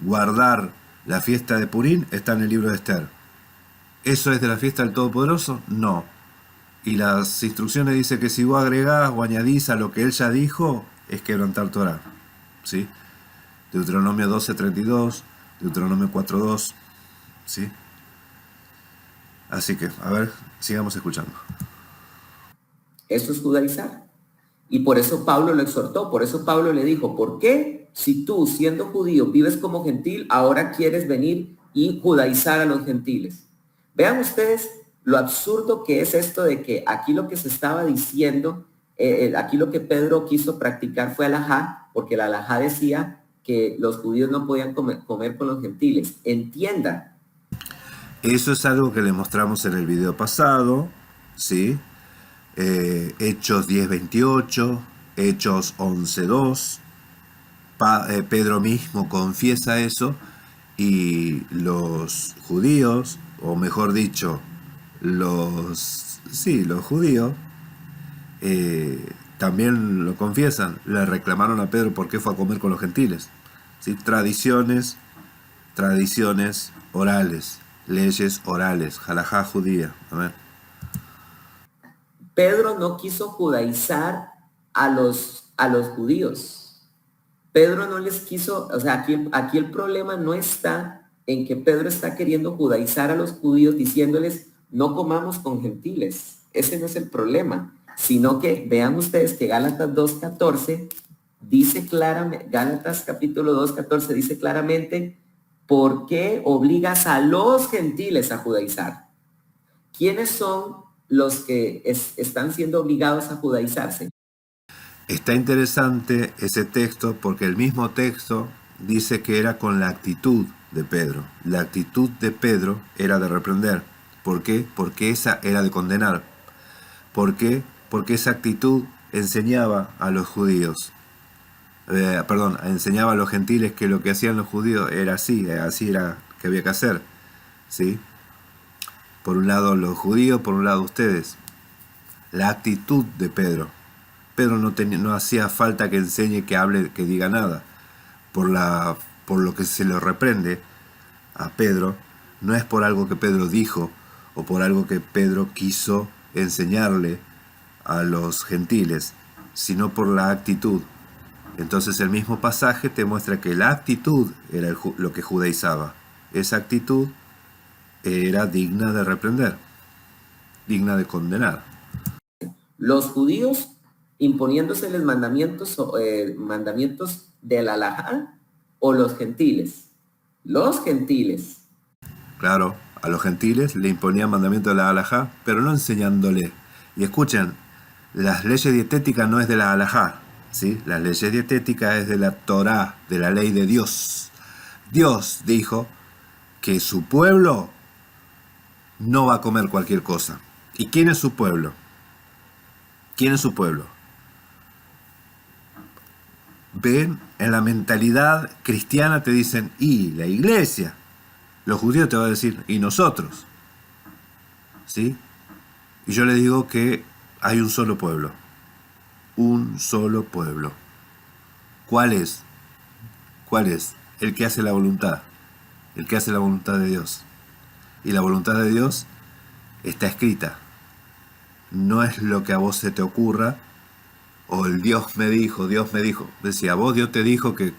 guardar la fiesta de Purim está en el libro de Esther. ¿Eso es de la fiesta del Todopoderoso? No. Y las instrucciones dicen que si vos agregás o añadís a lo que él ya dijo, es quebrantar Torá. ¿Sí? Deuteronomio 12:32, Deuteronomio 4:2. ¿Sí? Así que, a ver, sigamos escuchando. Eso es judaizar. Y por eso Pablo lo exhortó, por eso Pablo le dijo, ¿por qué si tú, siendo judío, vives como gentil, ahora quieres venir y judaizar a los gentiles? Vean ustedes lo absurdo que es esto de que aquí lo que se estaba diciendo, aquí lo que Pedro quiso practicar fue alajá, porque la alajá decía que los judíos no podían comer con los gentiles. Entiendan. Eso es algo que le mostramos en el video pasado, ¿sí? Hechos 10:28, Hechos 11:2. Pedro mismo confiesa eso y los judíos, o mejor dicho, los judíos también lo confiesan. Le reclamaron a Pedro por qué fue a comer con los gentiles. ¿Sí? Tradiciones orales, leyes orales, halajá judía. A ver. Pedro no quiso judaizar a los judíos. Pedro no les quiso, o sea, aquí el problema no está en que Pedro está queriendo judaizar a los judíos diciéndoles no comamos con gentiles. Ese no es el problema, sino que vean ustedes que Gálatas 2:14 dice claramente, Gálatas capítulo 2:14 dice claramente, ¿por qué obligas a los gentiles a judaizar? ¿Quiénes son los que están siendo obligados a judaizarse? Está interesante ese texto porque el mismo texto dice que era con la actitud de Pedro. La actitud de Pedro era de reprender. ¿Por qué? Porque esa era de condenar. ¿Por qué? Porque esa actitud enseñaba a los judíos, enseñaba a los gentiles que lo que hacían los judíos era así era que había que hacer. ¿Sí? Por un lado los judíos, por un lado ustedes. La actitud de Pedro. Pedro no hacía falta que enseñe, que hable, que diga nada. Por lo que se le reprende a Pedro, no es por algo que Pedro dijo o por algo que Pedro quiso enseñarle a los gentiles, sino por la actitud. Entonces el mismo pasaje te muestra que la actitud era lo que judaizaba. Esa actitud era digna de reprender, digna de condenar. Los judíos imponiéndoseles mandamientos de la halajá o los gentiles. Los gentiles. Claro, a los gentiles le imponían mandamientos de la halajá, pero no enseñándole. Y escuchen, las leyes dietéticas no es de la halajá, ¿sí? Las leyes dietéticas es de la Torá, de la ley de Dios. Dios dijo que su pueblo no va a comer cualquier cosa. ¿Y quién es su pueblo? ¿Quién es su pueblo? Ven, en la mentalidad cristiana te dicen, y la iglesia. Los judíos te van a decir, y nosotros. ¿Sí? Y yo les digo que hay un solo pueblo. Un solo pueblo. ¿Cuál es? ¿Cuál es? El que hace la voluntad. El que hace la voluntad de Dios. Y la voluntad de Dios está escrita. No es lo que a vos se te ocurra, o el Dios me dijo. Decía, vos Dios te dijo que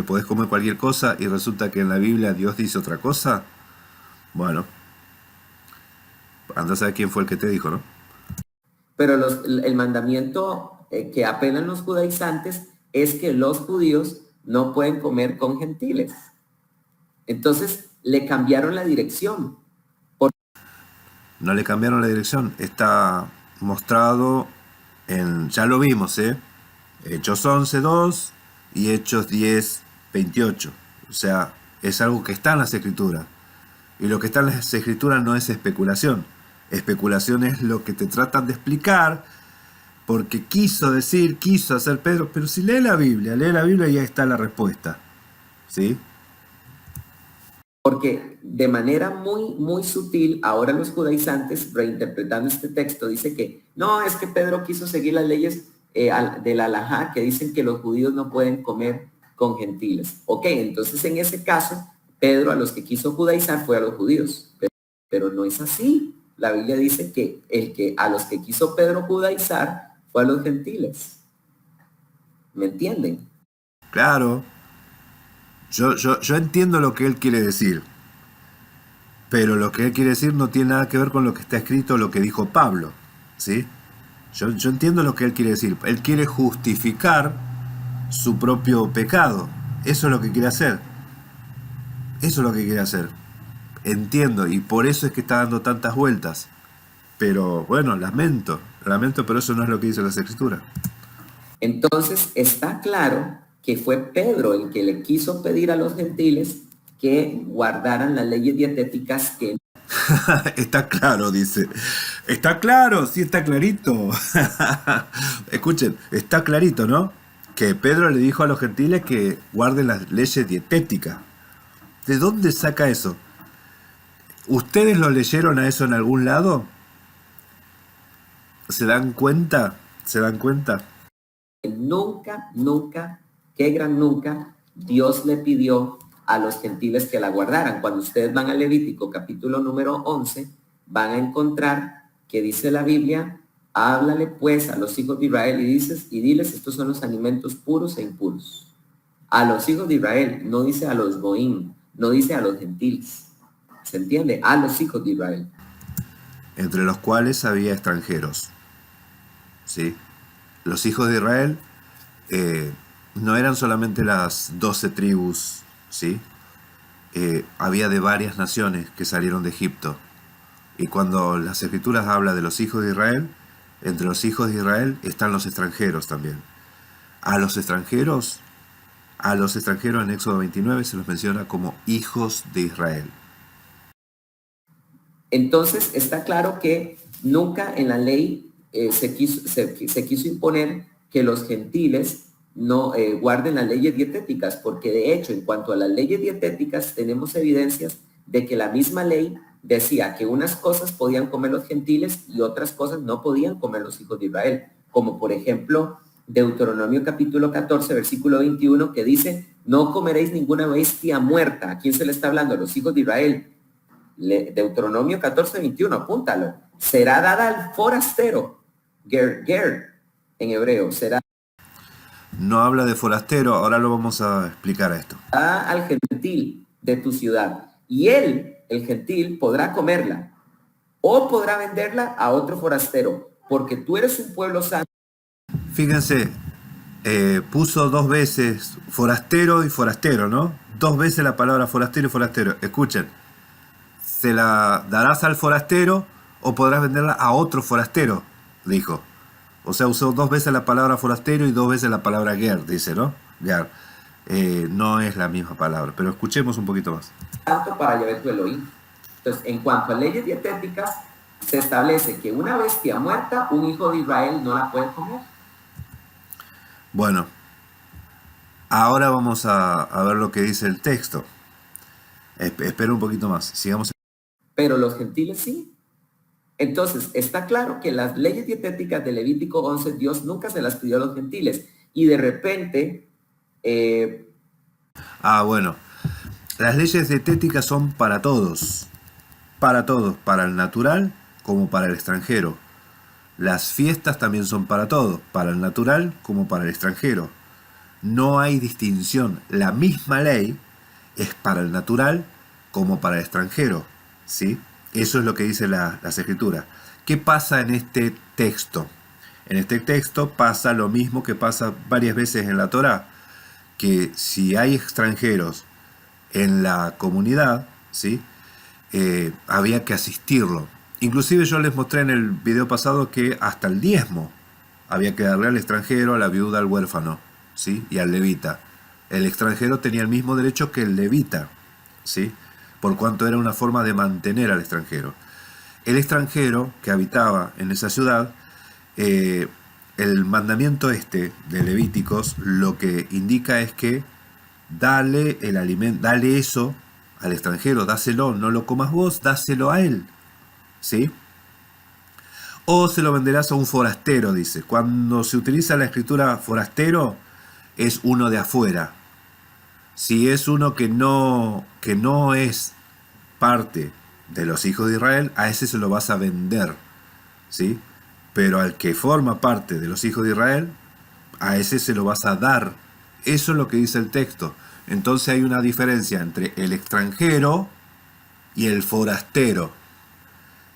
podés comer cualquier cosa y resulta que en la Biblia Dios dice otra cosa. Bueno, anda a saber quién fue el que te dijo, ¿no? Pero el mandamiento que apelan los judaizantes es que los judíos no pueden comer con gentiles. Entonces le cambiaron la dirección. No le cambiaron la dirección, está mostrado ya lo vimos, Hechos 11:2 y Hechos 10:28. O sea, es algo que está en las escrituras. Y lo que está en las escrituras no es especulación. Especulación es lo que te tratan de explicar porque quiso hacer Pedro, pero si lee la Biblia y ahí está la respuesta. ¿Sí? Porque de manera muy sutil, ahora los judaizantes, reinterpretando este texto, dice que no, es que Pedro quiso seguir las leyes del halajá que dicen que los judíos no pueden comer con gentiles. Ok, entonces en ese caso, Pedro a los que quiso judaizar fue a los judíos, pero no es así. La Biblia dice que a los que quiso Pedro judaizar fue a los gentiles. ¿Me entienden? Claro, yo entiendo lo que él quiere decir, pero lo que él quiere decir no tiene nada que ver con lo que está escrito, lo que dijo Pablo, ¿sí? Yo entiendo lo que él quiere decir. Él quiere justificar su propio pecado. Eso es lo que quiere hacer. Eso es lo que quiere hacer. Entiendo, y por eso es que está dando tantas vueltas. Pero bueno, lamento, pero eso no es lo que dice las Escrituras. Entonces está claro que fue Pedro el que le quiso pedir a los gentiles que guardaran las leyes dietéticas que... Está claro, dice. Está claro, sí, está clarito. Escuchen, está clarito, ¿no? Que Pedro le dijo a los gentiles que guarden las leyes dietéticas. ¿De dónde saca eso? ¿Ustedes lo leyeron a eso en algún lado? ¿Se dan cuenta? ¿Se dan cuenta? Nunca, qué gran nunca, Dios le pidió a los gentiles que la guardaran. Cuando ustedes van a Levítico capítulo número 11, van a encontrar que dice la Biblia, háblale pues a los hijos de Israel y diles, estos son los alimentos puros e impuros. A los hijos de Israel, no dice a los goim, no dice a los gentiles. ¿Se entiende? A los hijos de Israel. Entre los cuales había extranjeros. ¿Sí? Los hijos de Israel no eran solamente las 12 tribus, ¿sí? Había de varias naciones que salieron de Egipto. Y cuando las Escrituras hablan de los hijos de Israel, entre los hijos de Israel están los extranjeros también. A los extranjeros en Éxodo 29 se los menciona como hijos de Israel. Entonces está claro que nunca en la ley se quiso imponer que los gentiles no guarden las leyes dietéticas, porque de hecho en cuanto a las leyes dietéticas tenemos evidencias de que la misma ley decía que unas cosas podían comer los gentiles y otras cosas no podían comer los hijos de Israel, como por ejemplo Deuteronomio capítulo 14 versículo 21 que dice no comeréis ninguna bestia muerta. ¿A quién se le está hablando? A los hijos de Israel. Deuteronomio 14, 21, apúntalo. Será dada al forastero, ger, en hebreo, será No habla de forastero, ahora lo vamos a explicar a esto. al gentil de tu ciudad. Y él, el gentil, podrá comerla o podrá venderla a otro forastero, porque tú eres un pueblo santo. Fíjense, puso 2 veces forastero y forastero, ¿no? 2 veces la palabra forastero y forastero. Escuchen. Se la darás al forastero o podrás venderla a otro forastero, dijo. O sea, usó 2 veces la palabra forastero y 2 veces la palabra ger, dice, ¿no? Ger. No es la misma palabra, pero escuchemos un poquito más. Tanto para Yahvé tu Elohim. Entonces, en cuanto a leyes dietéticas, se establece que una bestia muerta, un hijo de Israel no la puede comer. Bueno, ahora vamos a ver lo que dice el texto. Espera un poquito más, sigamos. Pero los gentiles sí. Entonces, está claro que las leyes dietéticas de Levítico 11, Dios nunca se las pidió a los gentiles. Y de repente... Bueno. Las leyes dietéticas son para todos. Para todos. Para el natural como para el extranjero. Las fiestas también son para todos. Para el natural como para el extranjero. No hay distinción. La misma ley es para el natural como para el extranjero. ¿Sí? Eso es lo que dice las Escrituras. ¿Qué pasa en este texto? En este texto pasa lo mismo que pasa varias veces en la Torá, que si hay extranjeros en la comunidad, ¿sí? Había que asistirlo. Inclusive yo les mostré en el video pasado que hasta el diezmo había que darle al extranjero, a la viuda, al huérfano, ¿sí? Y al levita. El extranjero tenía el mismo derecho que el levita, ¿sí? Por cuanto era una forma de mantener al extranjero. El extranjero que habitaba en esa ciudad, el mandamiento de Levíticos lo que indica es que dale el alimento, dale eso al extranjero, dáselo, no lo comas vos, dáselo a él, ¿sí? O se lo venderás a un forastero, dice. Cuando se utiliza la escritura forastero, es uno de afuera. Si es uno que no es parte de los hijos de Israel, a ese se lo vas a vender, ¿sí? Pero al que forma parte de los hijos de Israel, a ese se lo vas a dar. Eso es lo que dice el texto. Entonces hay una diferencia entre el extranjero y el forastero.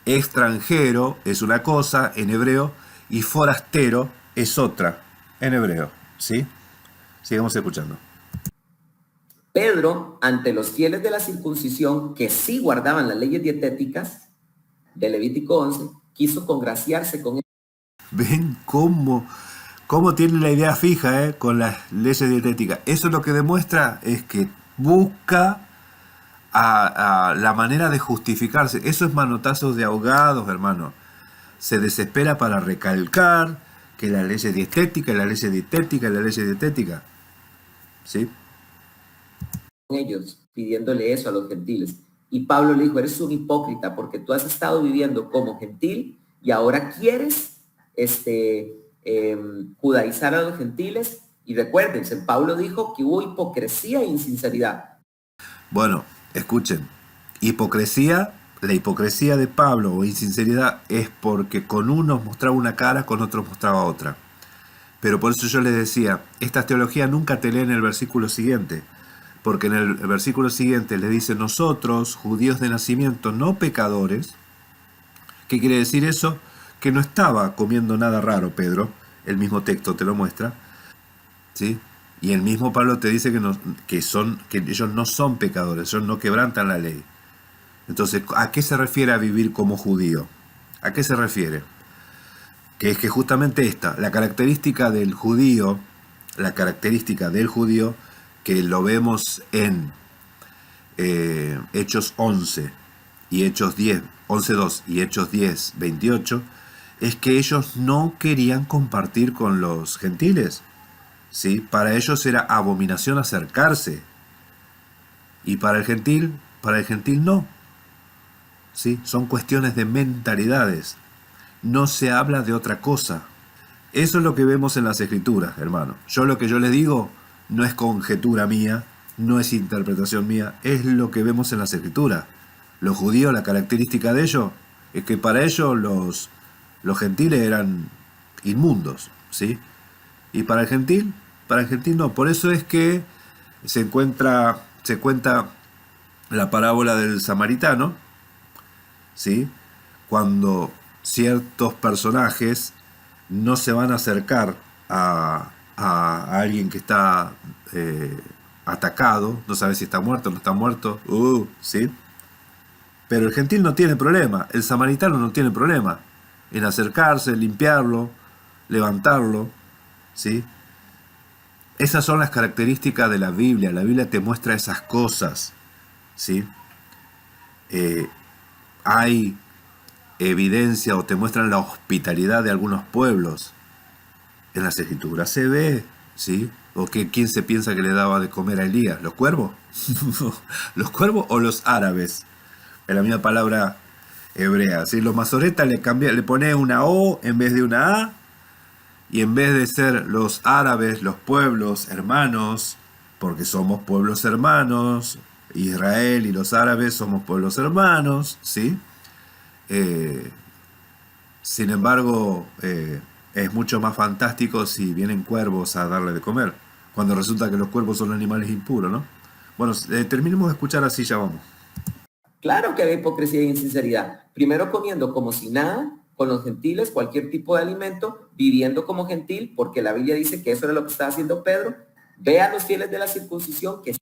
Extranjero es una cosa en hebreo y forastero es otra en hebreo, ¿sí? Sigamos escuchando. Pedro, ante los fieles de la circuncisión que sí guardaban las leyes dietéticas de Levítico 11, quiso congraciarse con él. ¿Ven cómo tiene la idea fija con las leyes dietéticas? Eso lo que demuestra es que busca a la manera de justificarse. Eso es manotazos de ahogados, hermano. Se desespera para recalcar que la ley es dietética, la ley es dietética, la ley es dietética. ¿Sí? Ellos, pidiéndole eso a los gentiles. Y Pablo le dijo, eres un hipócrita porque tú has estado viviendo como gentil y ahora quieres judaizar a los gentiles. Y recuérdense, Pablo dijo que hubo hipocresía e insinceridad. Bueno, escuchen, hipocresía, la hipocresía de Pablo o insinceridad es porque con unos mostraba una cara, con otros mostraba otra. Pero por eso yo les decía, esta teología nunca te lee en el versículo siguiente, porque en el versículo siguiente le dice, nosotros, judíos de nacimiento, no pecadores. ¿Qué quiere decir eso? Que no estaba comiendo nada raro, Pedro. El mismo texto te lo muestra, ¿sí? Y el mismo Pablo te dice que ellos no son pecadores, ellos no quebrantan la ley. Entonces, ¿a qué se refiere a vivir como judío? ¿A qué se refiere? Que es que justamente la característica del judío, que lo vemos en Hechos 11 y Hechos 10, 11.2 y Hechos 10, 28, es que ellos no querían compartir con los gentiles. ¿Sí? Para ellos era abominación acercarse. Y para el gentil no. ¿Sí? Son cuestiones de mentalidades. No se habla de otra cosa. Eso es lo que vemos en las escrituras, hermano. Lo que yo les digo no es conjetura mía, no es interpretación mía, es lo que vemos en las escrituras. Los judíos, la característica de ellos es que para ellos los gentiles eran inmundos, ¿sí? Y para el gentil no. Por eso es que se cuenta la parábola del samaritano, ¿sí? Cuando ciertos personajes no se van a acercar a alguien que está atacado, no sabe si está muerto o no está muerto, ¿sí? Pero el gentil no tiene problema, el samaritano no tiene problema en acercarse, limpiarlo, levantarlo, ¿sí? Esas son las características de la Biblia te muestra esas cosas, ¿sí? Hay evidencia o te muestran la hospitalidad de algunos pueblos. En las escrituras se ve, ¿sí? ¿O quién se piensa que le daba de comer a Elías? ¿Los cuervos? ¿Los cuervos o los árabes? Es la misma palabra hebrea, ¿sí? Los masoretas le pone una O en vez de una A, y en vez de ser los árabes, los pueblos hermanos, porque somos pueblos hermanos, Israel y los árabes somos pueblos hermanos, ¿sí? Sin embargo, es mucho más fantástico si vienen cuervos a darle de comer, cuando resulta que los cuervos son animales impuros, ¿no? Bueno, terminemos de escuchar así, ya vamos. Claro que había hipocresía e insinceridad. Primero comiendo como si nada, con los gentiles, cualquier tipo de alimento, viviendo como gentil, porque la Biblia dice que eso era lo que estaba haciendo Pedro. Vean los fieles de la circuncisión que...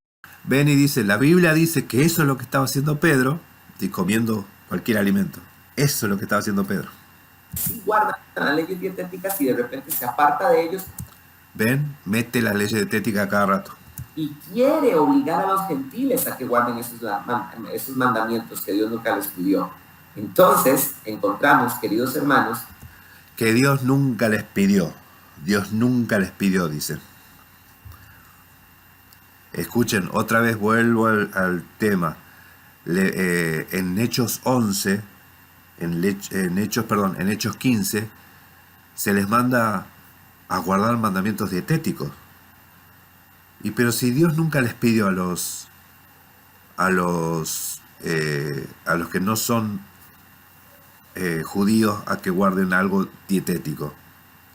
Ven y dice, la Biblia dice que eso es lo que estaba haciendo Pedro, y comiendo cualquier alimento. Eso es lo que estaba haciendo Pedro. Sí guardan las leyes dietéticas y de repente se aparta de ellos. Ven, mete las leyes dietéticas a cada rato. Y quiere obligar a los gentiles a que guarden esos mandamientos que Dios nunca les pidió. Entonces, encontramos, queridos hermanos, que Dios nunca les pidió. Dios nunca les pidió, dice. Escuchen, otra vez vuelvo al tema. En Hechos 11, en Hechos 15, se les manda a guardar mandamientos dietéticos. Pero si Dios nunca les pidió a los que no son judíos a que guarden algo dietético,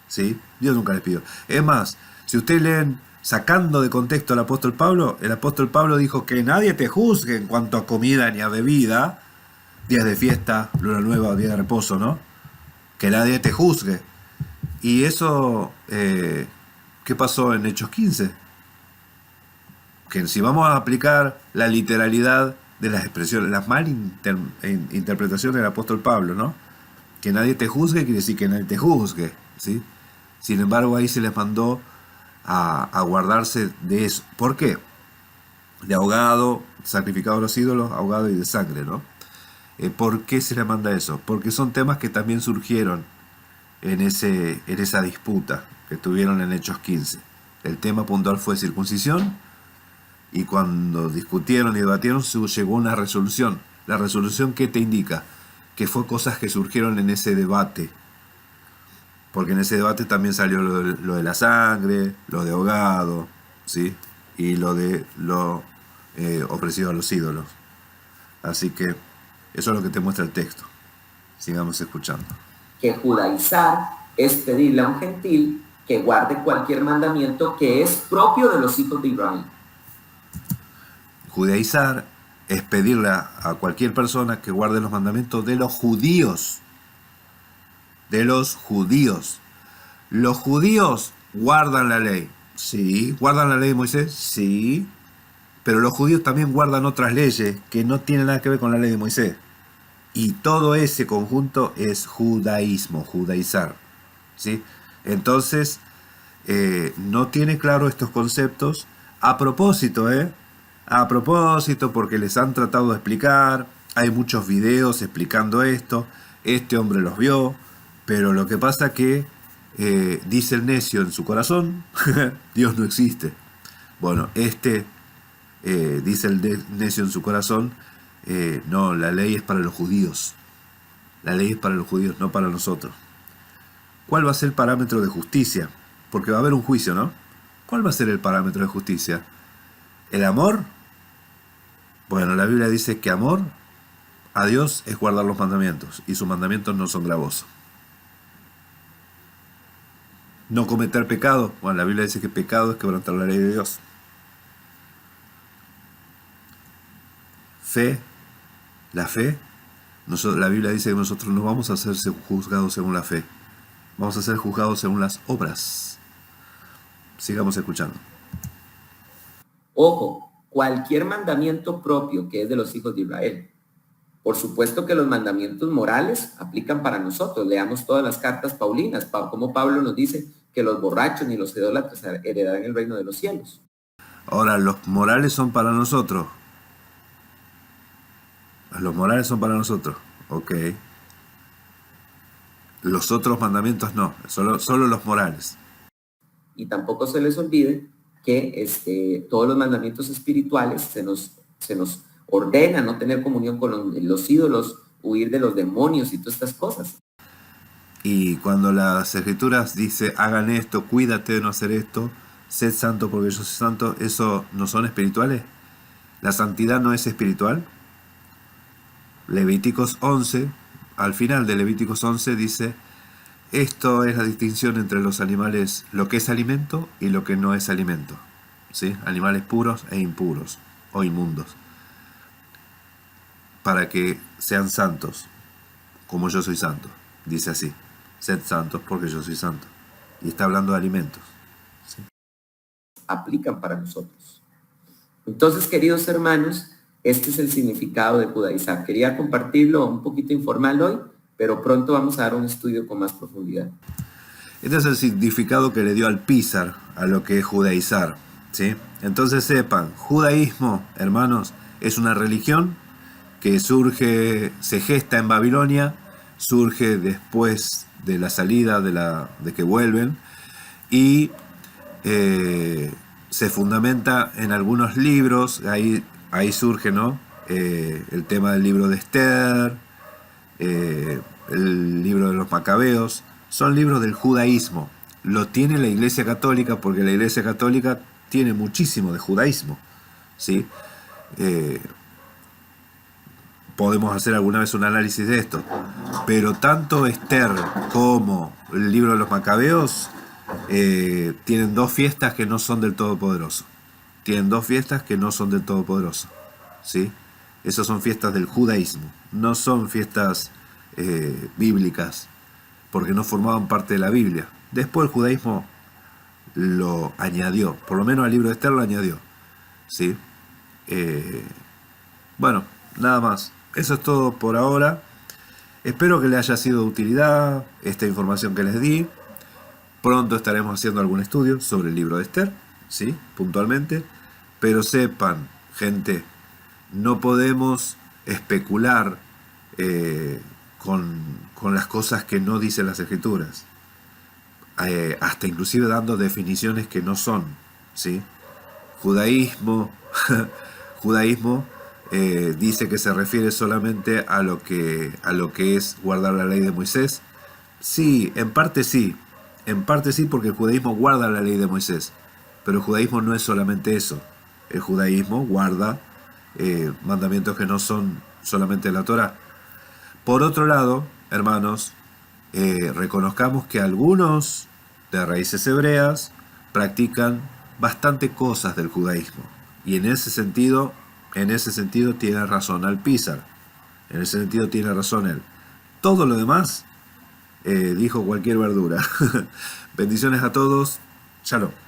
¿sí? Dios nunca les pidió. Es más, si ustedes leen sacando de contexto al apóstol Pablo, el apóstol Pablo dijo que nadie te juzgue en cuanto a comida ni a bebida, días de fiesta, luna nueva o día de reposo, ¿no? Que nadie te juzgue. Y eso, ¿qué pasó en Hechos 15? Que si vamos a aplicar la literalidad de las expresiones, las malinterpretaciones del apóstol Pablo, ¿no? Que nadie te juzgue quiere decir que nadie te juzgue, ¿sí? Sin embargo, ahí se les mandó a guardarse de eso. ¿Por qué? De ahogado, sacrificado a los ídolos, ahogado y de sangre, ¿no? ¿Por qué se les manda eso? Porque son temas que también surgieron en esa disputa que tuvieron en Hechos 15. El tema puntual fue circuncisión, y cuando discutieron y debatieron se llegó a una resolución. La resolución, ¿qué te indica? Que fue cosas que surgieron en ese debate. Porque en ese debate también salió lo de la sangre, lo de ahogado, ¿sí? Y lo de lo ofrecido a los ídolos. Así que eso es lo que te muestra el texto. Sigamos escuchando. Que judaizar es pedirle a un gentil que guarde cualquier mandamiento que es propio de los hijos de Israel. Judaizar es pedirle a cualquier persona que guarde los mandamientos de los judíos. De los judíos. Los judíos guardan la ley. Sí. ¿Guardan la ley de Moisés? Sí. Pero los judíos también guardan otras leyes que no tienen nada que ver con la ley de Moisés. Y todo ese conjunto es judaísmo, judaizar, ¿sí? Entonces, no tiene claro estos conceptos. A propósito, porque les han tratado de explicar, hay muchos videos explicando esto, este hombre los vio, pero lo que pasa que dice el necio en su corazón, Dios no existe. Bueno, dice el necio en su corazón, no, la ley es para los judíos. La ley es para los judíos, no para nosotros. ¿Cuál va a ser el parámetro de justicia? Porque va a haber un juicio, ¿no? ¿Cuál va a ser el parámetro de justicia? ¿El amor? Bueno, la Biblia dice que amor a Dios es guardar los mandamientos, y sus mandamientos no son gravosos. No cometer pecado. Bueno, la Biblia dice que pecado es quebrantar la ley de Dios. Fe. La fe. La Biblia dice que nosotros no vamos a ser juzgados según la fe. Vamos a ser juzgados según las obras. Sigamos escuchando. Ojo, cualquier mandamiento propio que es de los hijos de Israel. Por supuesto que los mandamientos morales aplican para nosotros. Leamos todas las cartas paulinas, como Pablo nos dice que los borrachos ni los idólatras heredarán el reino de los cielos. Ahora, los morales son para nosotros. Los morales son para nosotros, ok. Los otros mandamientos no, solo los morales. Y tampoco se les olvide que todos los mandamientos espirituales se nos ordena no tener comunión con los ídolos, huir de los demonios y todas estas cosas. Y cuando las escrituras dice hagan esto, cuídate de no hacer esto, sed santo porque yo soy santo, ¿eso no son espirituales? ¿La santidad no es espiritual? Levíticos 11, al final de Levíticos 11 dice, esto es la distinción entre los animales, lo que es alimento y lo que no es alimento, ¿sí? Animales puros e impuros o inmundos, para que sean santos, como yo soy santo. Dice así, sed santos porque yo soy santo. Y está hablando de alimentos, ¿sí? Aplican para nosotros. Entonces, queridos hermanos, este es el significado de judaizar. Quería compartirlo un poquito informal hoy, pero pronto vamos a dar un estudio con más profundidad. Este es el significado que le dio Alpizar a lo que es judaizar, ¿sí? Entonces sepan, judaísmo, hermanos, es una religión que se gesta en Babilonia, surge después de la salida de que vuelven, y se fundamenta en algunos libros, ahí surge, ¿no? el tema del libro de Esther, el libro de los Macabeos, son libros del judaísmo. Lo tiene la Iglesia Católica porque la Iglesia Católica tiene muchísimo de judaísmo, ¿sí? Podemos hacer alguna vez un análisis de esto, pero tanto Esther como el libro de los Macabeos tienen dos fiestas que no son del Todopoderoso. Tienen dos fiestas que no son del Todopoderoso, ¿sí? Esas son fiestas del judaísmo, no son fiestas bíblicas, porque no formaban parte de la Biblia. Después el judaísmo lo añadió, por lo menos al libro de Esther lo añadió, ¿sí? Bueno, nada más. Eso es todo por ahora. Espero que les haya sido de utilidad esta información que les di. Pronto estaremos haciendo algún estudio sobre el libro de Esther, ¿sí? Puntualmente. Pero sepan, gente, no podemos especular con las cosas que no dicen las Escrituras. Hasta inclusive dando definiciones que no son, ¿sí? Judaísmo dice que se refiere solamente a lo que es guardar la ley de Moisés. Sí, en parte sí, porque el judaísmo guarda la ley de Moisés, pero el judaísmo no es solamente eso. El judaísmo guarda mandamientos que no son solamente la Torá. Por otro lado, hermanos, reconozcamos que algunos de raíces hebreas practican bastante cosas del judaísmo, y en ese sentido tiene razón Alpizar, en ese sentido tiene razón él. Todo lo demás dijo cualquier verdura. Bendiciones a todos. Shalom.